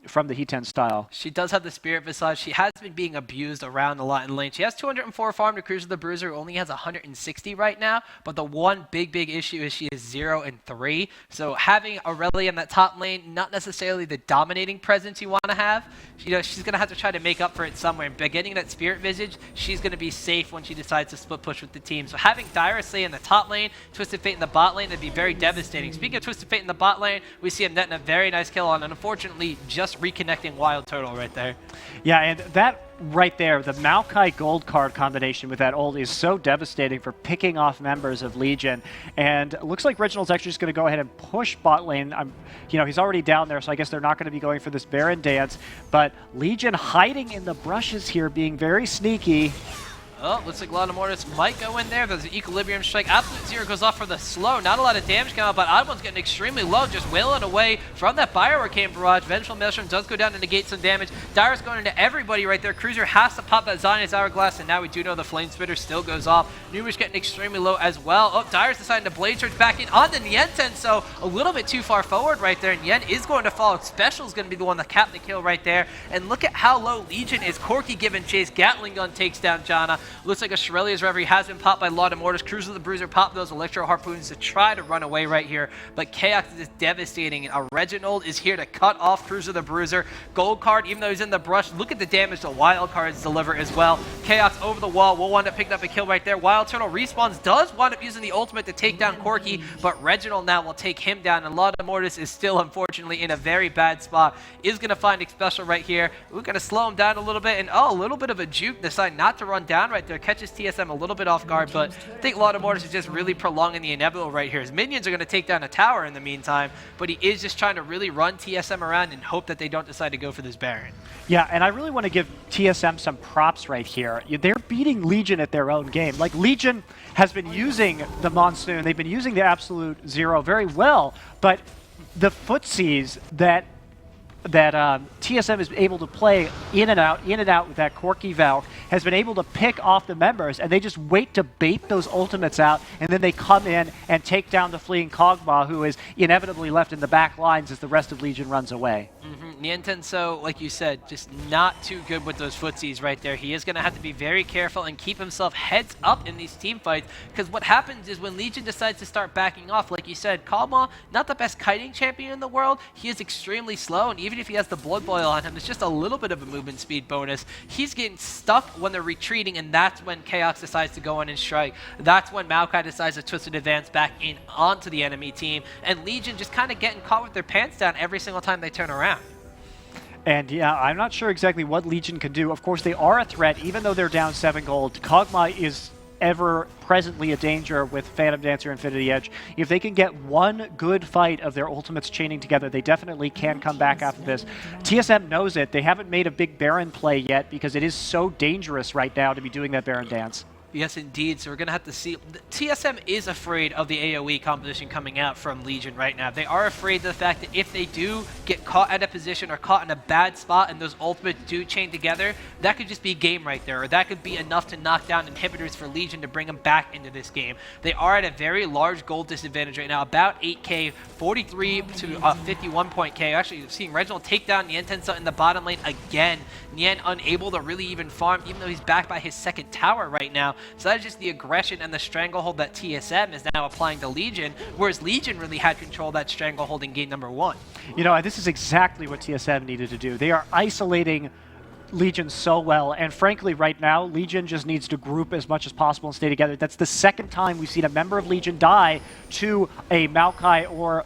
from the He-10 style. She does have the Spirit Visage. She has been being abused around a lot in lane. She has 204 farm to Cruiser the Bruiser, who only has 160 right now, but the one big issue is she is 0-3. So having Aurelia in that top lane, not necessarily the dominating presence you want to have. You know, she's going to have to try to make up for it somewhere. But getting that Spirit Visage, she's going to be safe when she decides to split push with the team. So having Dyrus in the top lane, Twisted Fate in the bot lane, that'd be very devastating. Speaking of Twisted Fate in the bot lane, we see him netting a very nice kill on, and unfortunately, just reconnecting Wild Turtle right there. Yeah, and that right there, the Maokai gold card combination with that ult is so devastating for picking off members of Legion. And it looks like Reginald's actually just going to go ahead and push bot lane. You know, he's already down there, so I guess they're not going to be going for this Baron dance. But Legion hiding in the brushes here, being very sneaky. Oh, looks like Lord of Mortis might go in there. There's an Equilibrium Strike. Absolute Zero goes off for the slow. Not a lot of damage coming out, but Oddbone's getting extremely low, just wailing away from that Bio-Arcane Barrage. Vengeful Maelstrom does go down to negate some damage. Dyrus going into everybody right there. Cruiser has to pop that Zionist Hourglass, and now we do know the Flame Spitter still goes off. Nubish getting extremely low as well. Oh, Dyrus deciding to Blade Surge back in on the Nienten, so a little bit too far forward right there. Nien is going to fall. Special is going to be the one that capped the kill right there. And look at how low Legion is. Corki giving chase. Gatling Gun takes down Janna. Looks like Australia's Reverie has been popped by Lot of Mortars. Cruiser the Bruiser popped those Electro Harpoons to try to run away right here, but Chaos is just devastating. Reginald is here to cut off Cruiser the Bruiser. Gold card, even though he's in the brush, look at the damage the wild cards deliver as well. Chaos over the wall will wind up picking up a kill right there. Wild Turtle respawns, does wind up using the ultimate to take down Corky, but Reginald now will take him down, and Lot of Mortis is still unfortunately in a very bad spot. Is going to find a special right here. We're going to slow him down a little bit, and a little bit of a juke, decide not to run down right there. Catches TSM a little bit off guard, but I think Lot of Mortis is just really prolonging the inevitable right here. His minions are going to take down a tower in the meantime, but he is just trying to really run TSM around and hope that they don't decide to go for this Baron. Yeah, and I really want to give TSM some props right here. They're beating Legion at their own game. Like, Legion has been using the Monsoon, they've been using the Absolute Zero very well, but the footsies that TSM is able to play in and out with that Corky Valk has been able to pick off the members, and they just wait to bait those ultimates out, and then they come in and take down the fleeing Kog'Maw, who is inevitably left in the back lines as the rest of Legion runs away. Niantenso, like you said, just not too good with those footsies right there. He is going to have to be very careful and keep himself heads up in these team fights, because what happens is when Legion decides to start backing off, like you said, Kog'Maw, not the best kiting champion in the world, he is extremely slow, and even if he has the Blood Boil on him, it's just a little bit of a movement speed bonus. He's getting stuck when they're retreating, and that's when Chaos decides to go in and strike. That's when Maokai decides to Twisted Advance back in onto the enemy team, and Legion just kind of getting caught with their pants down every single time they turn around. And yeah, I'm not sure exactly what Legion can do. Of course, they are a threat, even though they're down 7 gold. Kog'Maw is ever presently a danger with Phantom Dancer Infinity Edge. If they can get one good fight of their ultimates chaining together, they definitely can come back after this. TSM knows it. They haven't made a big Baron play yet because it is so dangerous right now to be doing that Baron dance. Yes, indeed. So we're going to have to see. TSM is afraid of the AoE composition coming out from Legion right now. They are afraid of the fact that if they do get caught at a position or caught in a bad spot and those ultimates do chain together, that could just be game right there, or that could be enough to knock down inhibitors for Legion to bring them back into this game. They are at a very large gold disadvantage right now, about 8k, 43 to 51 point K. Actually, seeing Reginald take down Niantenso in the bottom lane again. Nian unable to really even farm, even though he's backed by his second tower right now. So that is just the aggression and the stranglehold that TSM is now applying to Legion, whereas Legion really had control of that stranglehold in game number 1. You know, this is exactly what TSM needed to do. They are isolating Legion so well, and frankly right now Legion just needs to group as much as possible and stay together. That's the second time we've seen a member of Legion die to a Maokai or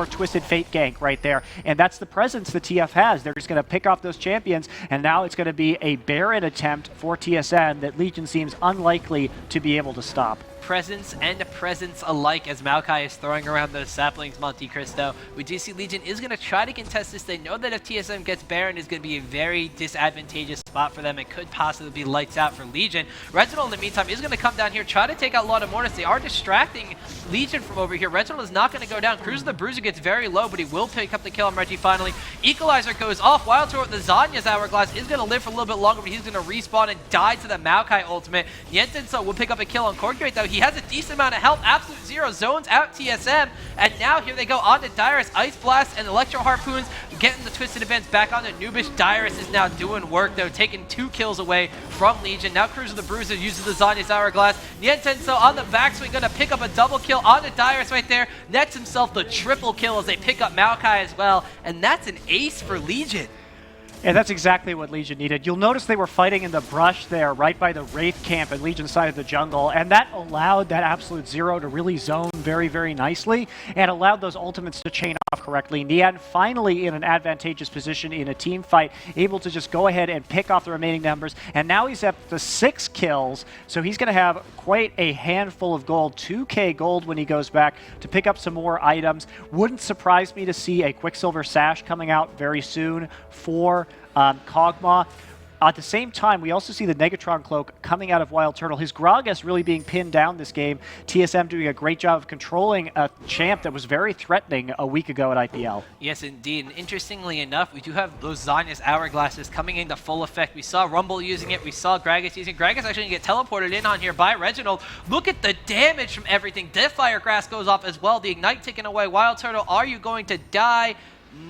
Twisted Fate gank right there. And that's the presence the TF has. They're just going to pick off those champions, and now it's going to be a Baron attempt for TSM that Legion seems unlikely to be able to stop. Presence and a presence alike as Maokai is throwing around those saplings, Monte Cristo. We do see Legion is going to try to contest this. They know that if TSM gets Baron, it's going to be a very disadvantageous spot for them. It could possibly be lights out for Legion. Reginald, in the meantime, is going to come down here, try to take out Lot of Mortis. They are distracting Legion from over here. Reginald is not going to go down. Cruiser the Bruiser gets very low, but he will pick up the kill on Reggie finally. Equalizer goes off. Wild Turtle, the Zanya's Hourglass, is going to live for a little bit longer, but he's going to respawn and die to the Maokai ultimate. Niantenso will pick up a kill on Corky right though. He has a decent amount of health. Absolute Zero zones out TSM, and now here they go on to Dyrus. Ice Blast and Electro Harpoons getting the Twisted Advance back on the Noobish. Dyrus is now doing work though, taking 2 kills away from Legion. Now Cruiser the Bruiser uses the Zanya's Hourglass. Niantenso on the backswing, gonna pick up a double kill on the Dyrus right there. Nets himself the triple kill as they pick up Maokai as well, and that's an ace for Legion. And that's exactly what Legion needed. You'll notice they were fighting in the brush there, right by the Wraith camp and Legion's side of the jungle, and that allowed that Absolute Zero to really zone very, very nicely, and allowed those ultimates to chain off correctly. Nian finally in an advantageous position in a team fight, able to just go ahead and pick off the remaining numbers, and now he's up to 6 kills, so he's going to have quite a handful of gold, 2k gold when he goes back to pick up some more items. Wouldn't surprise me to see a Quicksilver Sash coming out very soon for Kog'Maw. At the same time, we also see the Negatron Cloak coming out of Wild Turtle. His Gragas really being pinned down this game. TSM doing a great job of controlling a champ that was very threatening a week ago at IPL. Yes, indeed. And interestingly enough, we do have those Zanya's Hourglasses coming into full effect. We saw Rumble using it. We saw Gragas using it. Gragas actually going to get teleported in on here by Reginald. Look at the damage from everything. Deathfire Grass goes off as well. The Ignite taken away. Wild Turtle, are you going to die?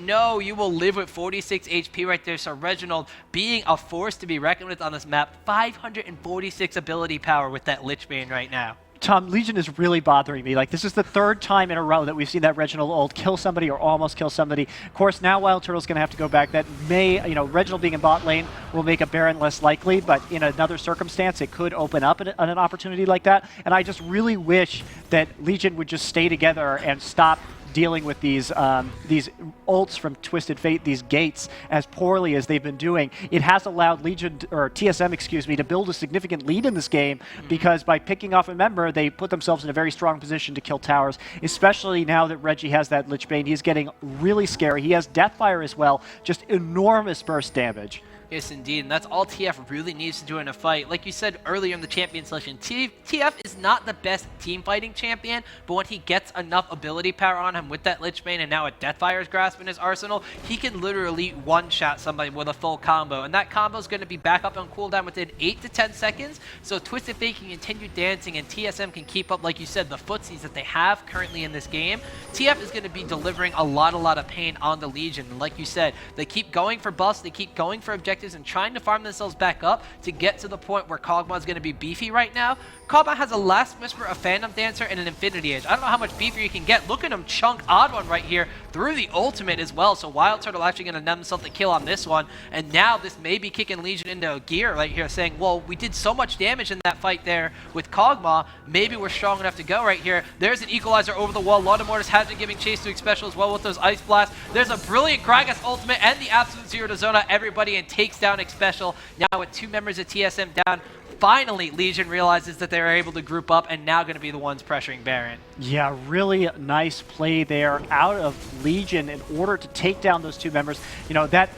No, you will live with 46 HP right there. So Reginald being a force to be reckoned with on this map. 546 ability power with that Lich Bane right now. Tom, Legion is really bothering me. Like, this is the third time in a row that we've seen that Reginald ult kill somebody or almost kill somebody. Of course, now Wild Turtle's going to have to go back. That may, you know, Reginald being in bot lane will make a Baron less likely, but in another circumstance, it could open up an opportunity like that. And I just really wish that Legion would just stay together and stop dealing with these ults from Twisted Fate, these gates, as poorly as they've been doing. It has allowed Legion, or TSM, excuse me, to build a significant lead in this game because by picking off a member, they put themselves in a very strong position to kill towers, especially now that Reggie has that Lich Bane. He's getting really scary. He has Deathfire as well, just enormous burst damage. Yes, indeed, and that's all TF really needs to do in a fight. Like you said earlier in the champion session, TF is not the best team fighting champion, but when he gets enough ability power on him with that Lich Bane and now a Deathfire's Grasp in his arsenal, he can literally one-shot somebody with a full combo, and that combo is going to be back up on cooldown within 8 to 10 seconds, so Twisted Fate can continue dancing and TSM can keep up, like you said, the footsies that they have currently in this game. TF is going to be delivering a lot of pain on the Legion, and like you said, they keep going for buffs, they keep going for objectives, and trying to farm themselves back up to get to the point where Kog'Maw is going to be beefy right now. Kog'Maw has a Last Whisper, a Phantom Dancer, and an Infinity Edge. I don't know how much beefier you can get. Look at him chunk Odd One right here through the ultimate as well. So Wild Turtle actually going to net himself the kill on this one. And now this may be kicking Legion into a gear right here, saying, well, we did so much damage in that fight there with Kog'Maw. Maybe we're strong enough to go right here. There's an Equalizer over the wall. Lot of Mortis has been giving chase to Special as well with those Ice Blasts. There's a brilliant Gragas ultimate and the absolute zero to zone out everybody and takes down Special. Now with 2 members of TSM down, finally Legion realizes that they're able to group up and now going to be the ones pressuring Baron. Yeah, really nice play there out of Legion in order to take down those 2 members. You know, that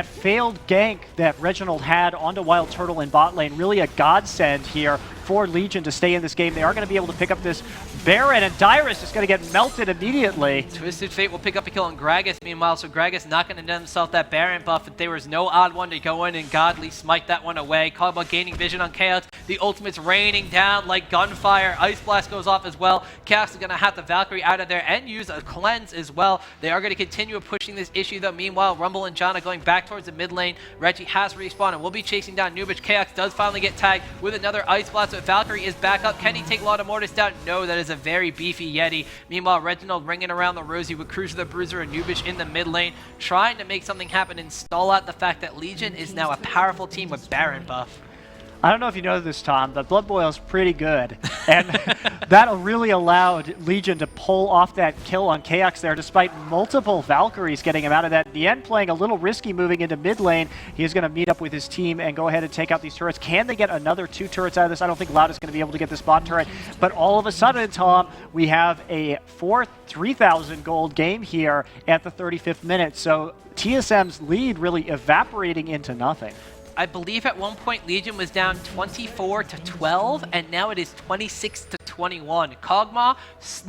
failed gank that Reginald had onto Wild Turtle in bot lane, really a godsend here for Legion to stay in this game. They are going to be able to pick up this Baron, and Dyrus is going to get melted immediately. Twisted Fate will pick up a kill on Gragas meanwhile, so Gragas not going to net himself that Baron buff, but there was no Odd One to go in and godly smite that one away. Kog'Maw gaining vision on Chaos. The ultimate's raining down like gunfire. Ice Blast goes off as well. Chaos is going to have the Valkyrie out of there and use a cleanse as well. They are going to continue pushing this issue though. Meanwhile, Rumble and John are going back towards the mid lane. Reggie has respawned and will be chasing down Nubich. Chaos does finally get tagged with another Ice Blast, but Valkyrie is back up. Can he take a lot of Mortis down? No, that is a very beefy Yeti. Meanwhile, Reginald ringing around the Rosie with Cruiser the Bruiser and Nubich in the mid lane, trying to make something happen and stall out the fact that Legion is now a powerful team with Baron buff. I don't know if you know this, Tom, but Blood Boil is pretty good. And that really allowed Legion to pull off that kill on Chaos there, despite multiple Valkyries getting him out of that. In the end, playing a little risky moving into mid lane. He is going to meet up with his team and go ahead and take out these turrets. Can they get another 2 turrets out of this? I don't think Loud is going to be able to get this bot turret. But all of a sudden, Tom, we have a 3,000 gold game here at the 35th minute. So TSM's lead really evaporating into nothing. I believe at one point Legion was down 24 to 12, and now it is 26 to 21. Kog'Maw,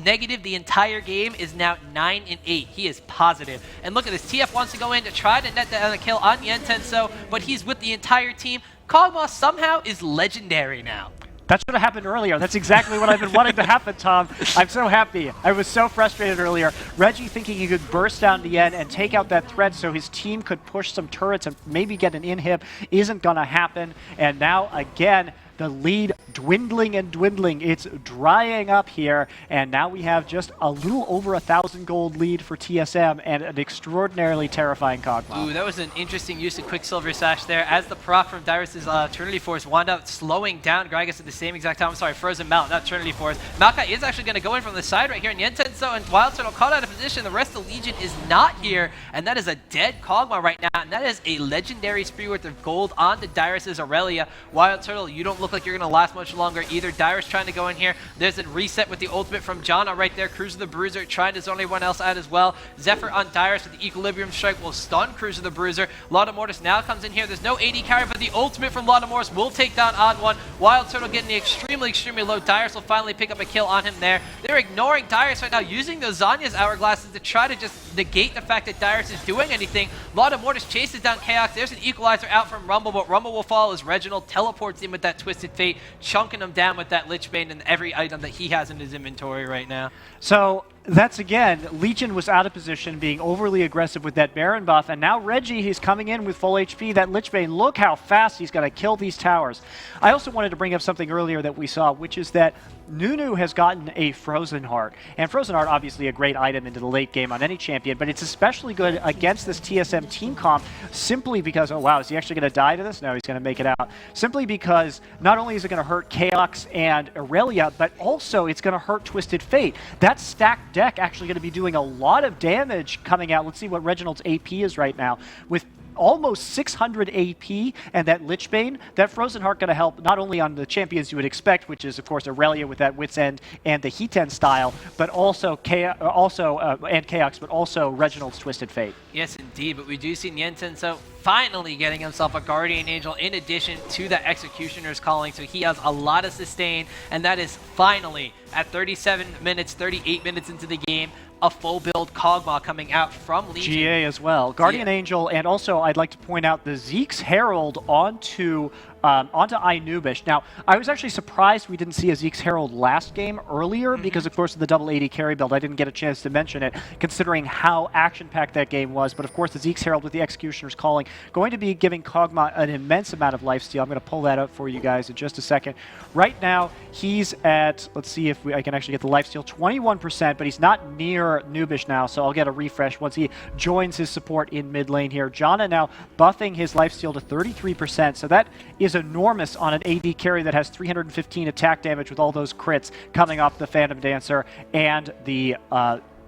negative the entire game, is now 9 and 8. He is positive. And look at this. TF wants to go in to try to net down a kill on Yentenso, but he's with the entire team. Kog'Maw somehow is legendary now. That should have happened earlier. That's exactly what I've been wanting to happen, Tom. I'm so happy. I was so frustrated earlier. Reggie thinking he could burst down the end and take out that threat so his team could push some turrets and maybe get an inhib isn't going to happen. And now, again, the lead dwindling and dwindling. It's drying up here, and now we have just a little over 1,000 gold lead for TSM and an extraordinarily terrifying Kog'Maw. Ooh, that was an interesting use of Quicksilver Sash there, as the proc from Dyrus' Trinity Force wound up slowing down Gragas at the same exact time. I'm sorry, Frozen Mount, not Trinity Force. Maokai is actually going to go in from the side right here, and Yentenso and Wild Turtle caught out of position. The rest of the Legion is not here, and that is a dead Kog'Maw right now, and that is a legendary spree worth of gold onto Dyrus' Aurelia. Wild Turtle, you don't look like you're going to last much longer either. Dyrus trying to go in here. There's a reset with the ultimate from Janna right there. Cruiser the Bruiser trying to zone everyone else out as well. Zephyr on Dyrus with the Equilibrium Strike will stun Cruiser the Bruiser. Lotta Mortis now comes in here. There's no AD carry, but the ultimate from Lotta Mortis will take down Odd One. Wild Turtle getting the extremely low. Dyrus will finally pick up a kill on him there. They're ignoring Dyrus right now, using those Zanya's Hourglasses to try to just negate the fact that Dyrus is doing anything. Lotta Mortis chases down Chaos. There's an Equalizer out from Rumble, but Rumble will fall as Reginald teleports in with that Twisted Fate, chunking him down with that Lich Bane and every item that he has in his inventory right now. So that's again, Legion was out of position, being overly aggressive with that Baron buff, and now Reggie, he's coming in with full HP. That Lich Bane, look how fast he's going to kill these towers. I also wanted to bring up something earlier that we saw, which is that Nunu has gotten a Frozen Heart. And Frozen Heart, obviously a great item into the late game on any champion, but it's especially good against this TSM team comp simply because, oh wow, is he actually going to die to this? No, he's going to make it out. Simply because not only is it going to hurt Chaos and Aurelia, but also it's going to hurt Twisted Fate. That stacked deck actually going to be doing a lot of damage coming out. Let's see what Reginald's AP is right now. With almost 600 AP and that Lich Bane, that Frozen Heart going to help not only on the champions you would expect, which is of course Aurelia with that Wit's End and the Heat-End style, but also and Chaos, but also Reginald's Twisted Fate. Yes, indeed, but we do see Niantenso finally getting himself a Guardian Angel in addition to the Executioner's Calling, so he has a lot of sustain, and that is finally, at 37 minutes, 38 minutes into the game, a full build Kog'Maw coming out from Legion. GA as well. Guardian Angel, and also I'd like to point out the Zeke's Herald onto Inubish. Now, I was actually surprised we didn't see a Zeke's Herald last game earlier because, of course, of the double AD carry build. I didn't get a chance to mention it, considering how action-packed that game was. But, of course, the Zeke's Herald with the Executioner's Calling going to be giving Kog'Maw an immense amount of lifesteal. I'm going to pull that up for you guys in just a second. Right now, he's at, let's see if I can actually get the lifesteal, 21%, but he's not near Nubish now, so I'll get a refresh once he joins his support in mid lane here. Janna now buffing his lifesteal to 33%, so that is enormous on an AD carry that has 315 attack damage with all those crits coming off the Phantom Dancer and the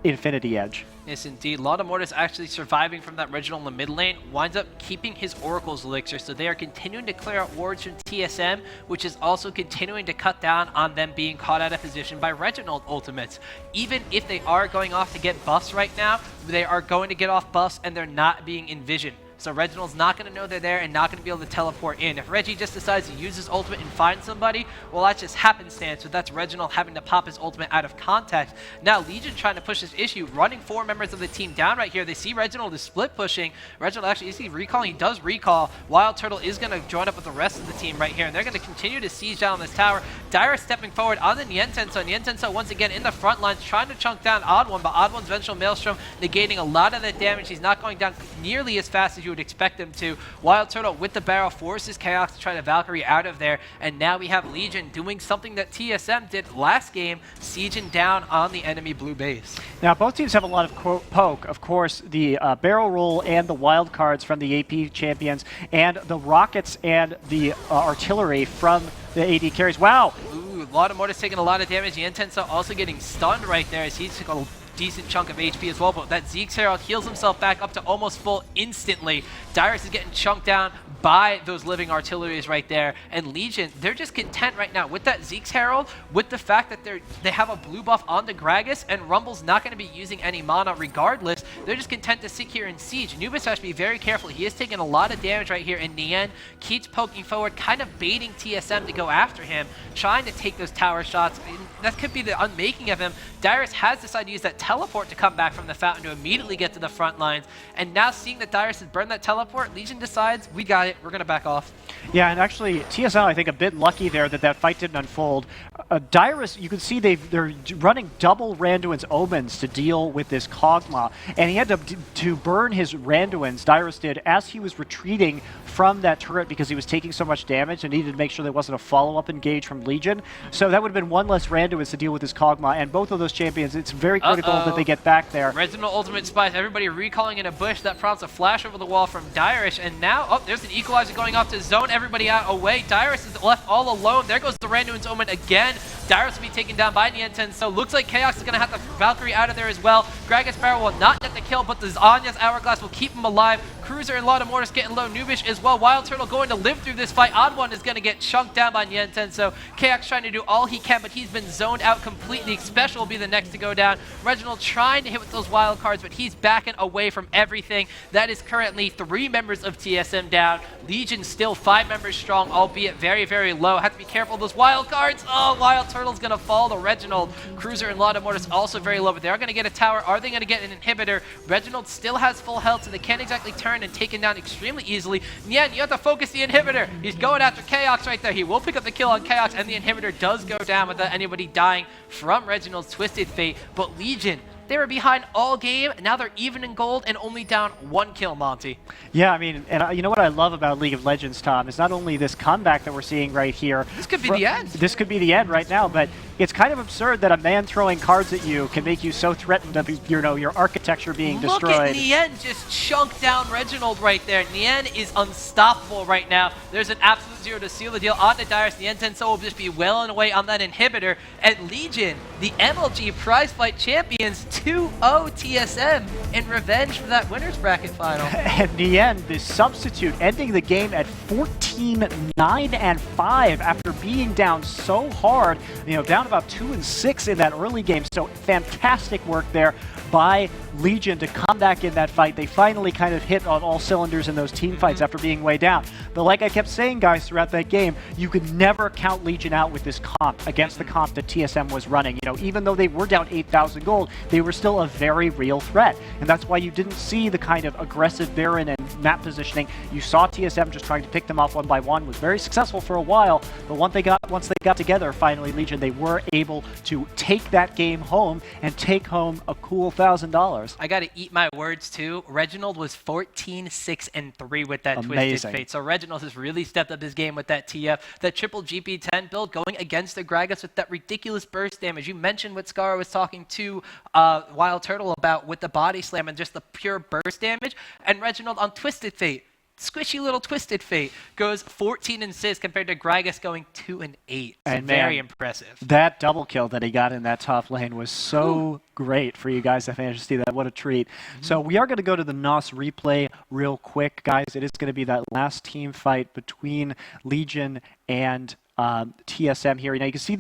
Infinity Edge. Yes, indeed. Lotta Mortis actually surviving from that Reginald in the mid lane, winds up keeping his Oracle's Elixir, so they are continuing to clear out wards from TSM, which is also continuing to cut down on them being caught out of position by Reginald ultimates. Even if they are going off to get buffs right now, they are going to get off buffs and they're not being envisioned. So Reginald's not going to know they're there and not going to be able to teleport in. If Reggie just decides to use his ultimate and find somebody, well, that's just happenstance. So that's Reginald having to pop his ultimate out of context. Now Legion trying to push this issue, running 4 members of the team down right here. They see Reginald is split pushing. Reginald actually, is he recalling? He does recall. Wild Turtle is going to join up with the rest of the team right here, and they're going to continue to siege down this tower. Dyrus stepping forward on the Niantenso. Niantenso once again in the front lines trying to chunk down Odd One, but Odd One's Vengeful Maelstrom negating a lot of that damage. He's not going down nearly as fast as you would expect him to. Wild Turtle with the barrel forces Chaos to try to Valkyrie out of there, and now we have Legion doing something that TSM did last game, sieging down on the enemy blue base. Now both teams have a lot of poke. Of course, the barrel roll and the wild cards from the AP champions, and the rockets and the artillery from the AD carries. Wow! Ooh, Lotta Mortis taking a lot of damage. Niantenso also getting stunned right there as he's a decent chunk of HP as well, but that Zeke's Herald heals himself back up to almost full instantly. Dyrus is getting chunked down by those living artilleries right there, and Legion, they're just content right now with that Zeke's Herald, with the fact that they have a blue buff on the Gragas, and Rumble's not going to be using any mana regardless. They're just content to sit here and siege. Anubis has to be very careful. He is taking a lot of damage right here, and Nien keeps poking forward, kind of baiting TSM to go after him, trying to take those tower shots. That could be the unmaking of him. Dyrus has decided to use that teleport to come back from the fountain to immediately get to the front lines, and now seeing that Dyrus has burned that teleport, Legion decides, we got it, we're going to back off. Yeah, and actually, TSM, I think, a bit lucky there that fight didn't unfold. Dyrus, you can see they're running double Randuin's Omens to deal with this Kog'Maw, and he had to burn his Randuins, Dyrus did, as he was retreating from that turret because he was taking so much damage and needed to make sure there wasn't a follow-up engage from Legion. So that would have been one less Randuins to deal with this Kog'Maw, and both of those champions, it's very critical that they get back there. Reginald Ultimate Spies, everybody recalling in a bush. That prompts a flash over the wall from Dyrus, and now, oh, there's an Equalizer going off to zone everybody out away. Dyrus is left all alone. There goes the Randuin's Omen again. Dyrus will be taken down by Nianten, so looks like Chaos is going to have the Valkyrie out of there as well. Gragas Barrel will not get the kill, but the Zanya's Hourglass will keep him alive. Cruiser and Lotta Mortis getting low. Nubish as well. Wild Turtle going to live through this fight. Odd One is going to get chunked down by Nianten, so Chaos trying to do all he can, but he's been zoned out completely. Special will be the next to go down. Reginald trying to hit with those wild cards, but he's backing away from everything. That is currently 3 members of TSM down. Legion still 5 members strong, albeit very, very low. Have to be careful of those wild cards. Oh, Wild Turtle's going to fall to Reginald. Cruiser and Lotta Mortis also very low, but they are going to get a tower. Are Are they going to get an inhibitor? Reginald still has full health, so they can't exactly turn and take him down extremely easily. Nien, you have to focus the inhibitor. He's going after Chaos right there. He will pick up the kill on Chaos, and the inhibitor does go down without anybody dying from Reginald's Twisted Fate. But Legion, they were behind all game, and now they're even in gold and only down 1 kill, Monty. Yeah, I mean, and you know what I love about League of Legends, Tom, is not only this comeback that we're seeing right here. This could be the end. This could be the end right now, but it's kind of absurd that a man throwing cards at you can make you so threatened of your architecture being destroyed. Look at Nien just chunk down Reginald right there. Nien is unstoppable right now. There's an absolute 0 to seal the deal onto Dyrus. Nien Tensou will just be welling away on that inhibitor. And Legion, the MLG Prizefight Champions, 2-0 TSM in revenge for that winner's bracket final. And Nien, the substitute, ending the game at 14-9-5 after being down so hard, down about 2-6 in that early game. So fantastic work there by Legion to come back in that fight. They finally kind of hit on all cylinders in those team fights after being way down. But like I kept saying, guys, throughout that game, you could never count Legion out with this comp against the comp that TSM was running. Even though they were down 8,000 gold, they were still a very real threat. And that's why you didn't see the kind of aggressive Baron and map positioning. You saw TSM just trying to pick them off one by one. Was very successful for a while, but once they got together, finally, Legion, they were able to take that game home and take home a cool $1,000. I got to eat my words too. Reginald was 14-6-3 with that Twisted Fate. So Reginald has really stepped up his game with that TF. That triple GP10 build going against the Gragas with that ridiculous burst damage. You mentioned what Scar was talking to Wild Turtle about with the body slam and just the pure burst damage. And Reginald on Twisted Fate, squishy little Twisted Fate, goes 14-6 compared to Gragas going 2-8. So very impressive. That double kill that he got in that top lane was so great for you guys that managed to see that. What a treat. So we are going to go to the NOS replay real quick, guys. It is going to be that last team fight between Legion and TSM here. Now you can see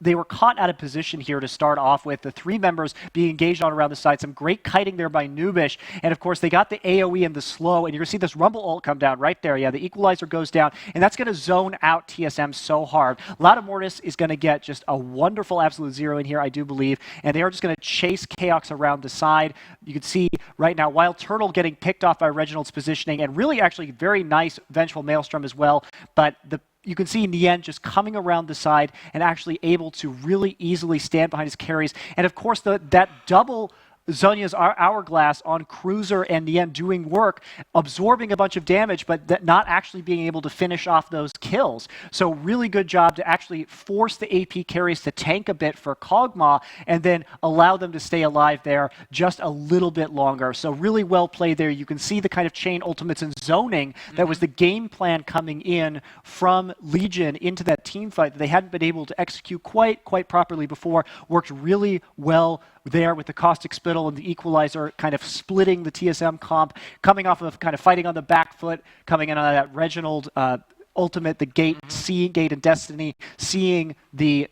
they were caught out of position here to start off with. The 3 members being engaged on around the side. Some great kiting there by Nubish. And of course, they got the AoE and the slow. And you're going to see this Rumble ult come down right there. Yeah, the equalizer goes down. And that's going to zone out TSM so hard. Lotta Mortis is going to get just a wonderful absolute 0 in here, I do believe. And they are just going to chase Chaos around the side. You can see right now Wild Turtle getting picked off by Reginald's positioning. And really actually very nice Vengeful Maelstrom as well. But you can see Nien just coming around the side and actually able to really easily stand behind his carries. And of course, that double Zhonya's Hourglass on Cruiser and Nien doing work, absorbing a bunch of damage, but not actually being able to finish off those kills. So really good job to actually force the AP carries to tank a bit for Kog'Maw and then allow them to stay alive there just a little bit longer. So really well played there. You can see the kind of chain ultimates and zoning that was the game plan coming in from Legion into that team fight that they hadn't been able to execute quite properly before. Worked really well there with the Caustic Spittle and the Equalizer kind of splitting the TSM comp, coming off of kind of fighting on the back foot, coming in on that Reginald ultimate, the Gate, seeing Gate and Destiny, seeing the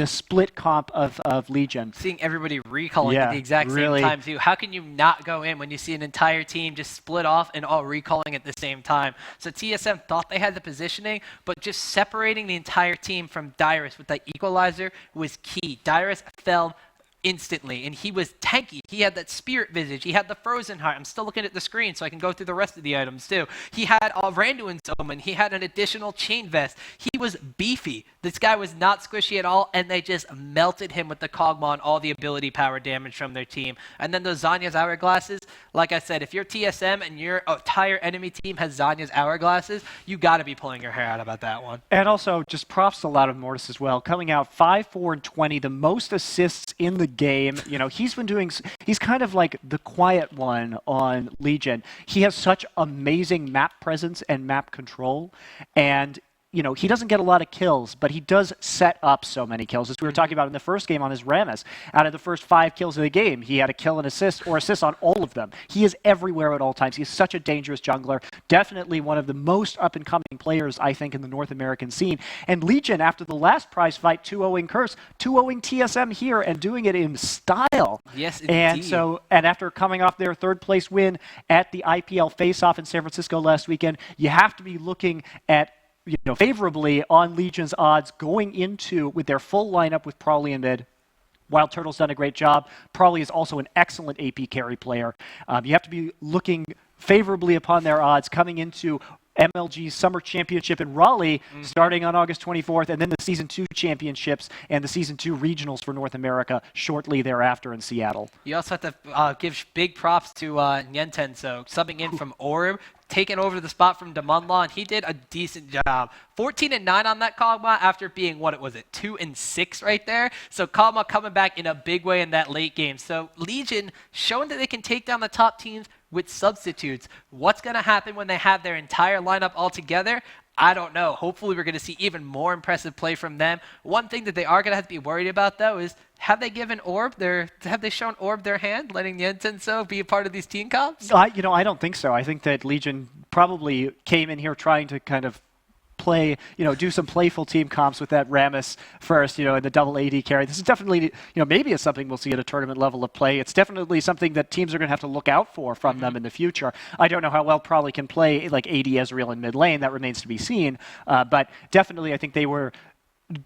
split comp of Legion. Seeing everybody recalling at the exact same time too. How can you not go in when you see an entire team just split off and all recalling at the same time? So TSM thought they had the positioning, but just separating the entire team from Dyrus with that Equalizer was key. Dyrus fell instantly, and he was tanky. He had that Spirit Visage. He had the Frozen Heart. I'm still looking at the screen so I can go through the rest of the items too. He had Randuin's Omen. He had an additional Chain Vest. He was beefy. This guy was not squishy at all, and they just melted him with the Kog'Maw and all the ability power damage from their team. And then those Zhonya's Hourglasses, like I said, if you're TSM and your entire enemy team has Zhonya's Hourglasses, you got to be pulling your hair out about that one. And also, just props to Lotta Mortis as well, coming out 5-4-20, the most assists in the game. He's kind of like the quiet one on Legion. He has such amazing map presence and map control, and he doesn't get a lot of kills, but he does set up so many kills. As we were talking about in the first game on his Rammus, out of the first 5 kills of the game, he had a kill and assist or assist on all of them. He is everywhere at all times. He's such a dangerous jungler. Definitely one of the most up-and-coming players, I think, in the North American scene. And Legion, after the last prize fight, 2-0ing Curse, 2-0ing TSM here and doing it in style. Yes, indeed. And after coming off their third-place win at the IPL face-off in San Francisco last weekend, you have to be looking at favorably on Legion's odds going into with their full lineup with Prawley in mid, Wild Turtle's done a great job. Probably is also an excellent AP carry player. You have to be looking favorably upon their odds coming into MLG's Summer Championship in Raleigh starting on August 24th, and then the Season 2 Championships and the Season 2 Regionals for North America shortly thereafter in Seattle. You also have to give big props to Nyentenso, subbing in from Orb, taking over the spot from Damunla, and he did a decent job. 14-9 on that Kog'Maw after being, 2-6 right there? So Kog'Maw coming back in a big way in that late game. So Legion showing that they can take down the top teams with substitutes. What's going to happen when they have their entire lineup all together? I don't know. Hopefully we're going to see even more impressive play from them. One thing that they are going to have to be worried about, though, is have they shown Orb their hand, letting Nyentenso be a part of these team comps? I don't think so. I think that Legion probably came in here trying to kind of play, do some playful team comps with that Rammus first, in the double AD carry. This is definitely, maybe it's something we'll see at a tournament level of play. It's definitely something that teams are going to have to look out for from them in the future. I don't know how well Probably can play like AD Ezreal in mid lane. That remains to be seen. But definitely, I think they were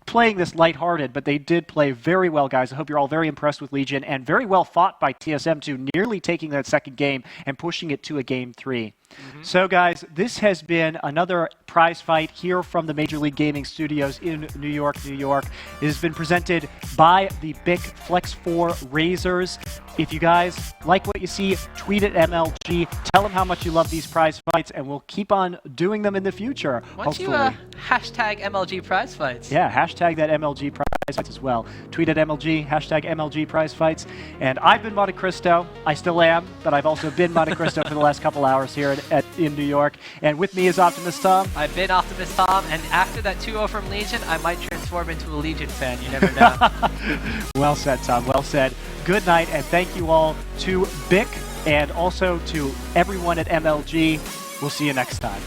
playing this lighthearted, but they did play very well, guys. I hope you're all very impressed with Legion, and very well fought by TSM too, nearly taking that second game and pushing it to a game 3. So guys, this has been another prize fight here from the Major League Gaming Studios in New York, New York. It has been presented by the BIC Flex4 Razors. If you guys like what you see, tweet at MLG. Tell them how much you love these prize fights, and we'll keep on doing them in the future. Why don't you hashtag MLG Prizefights? Yeah, hashtag that MLG Prizefights as well. Tweet at MLG, hashtag MLG Prizefights. And I've been Monte Cristo. I still am, but I've also been Monte Cristo for the last couple hours here in New York. And with me is Optimus Tom. I've been Optimus Tom, and after that 2-0 from Legion, I might transform into a Legion fan. You never know. Well said, Tom. Well said. Good night, and thank you all to BIC and also to everyone at MLG. We'll see you next time.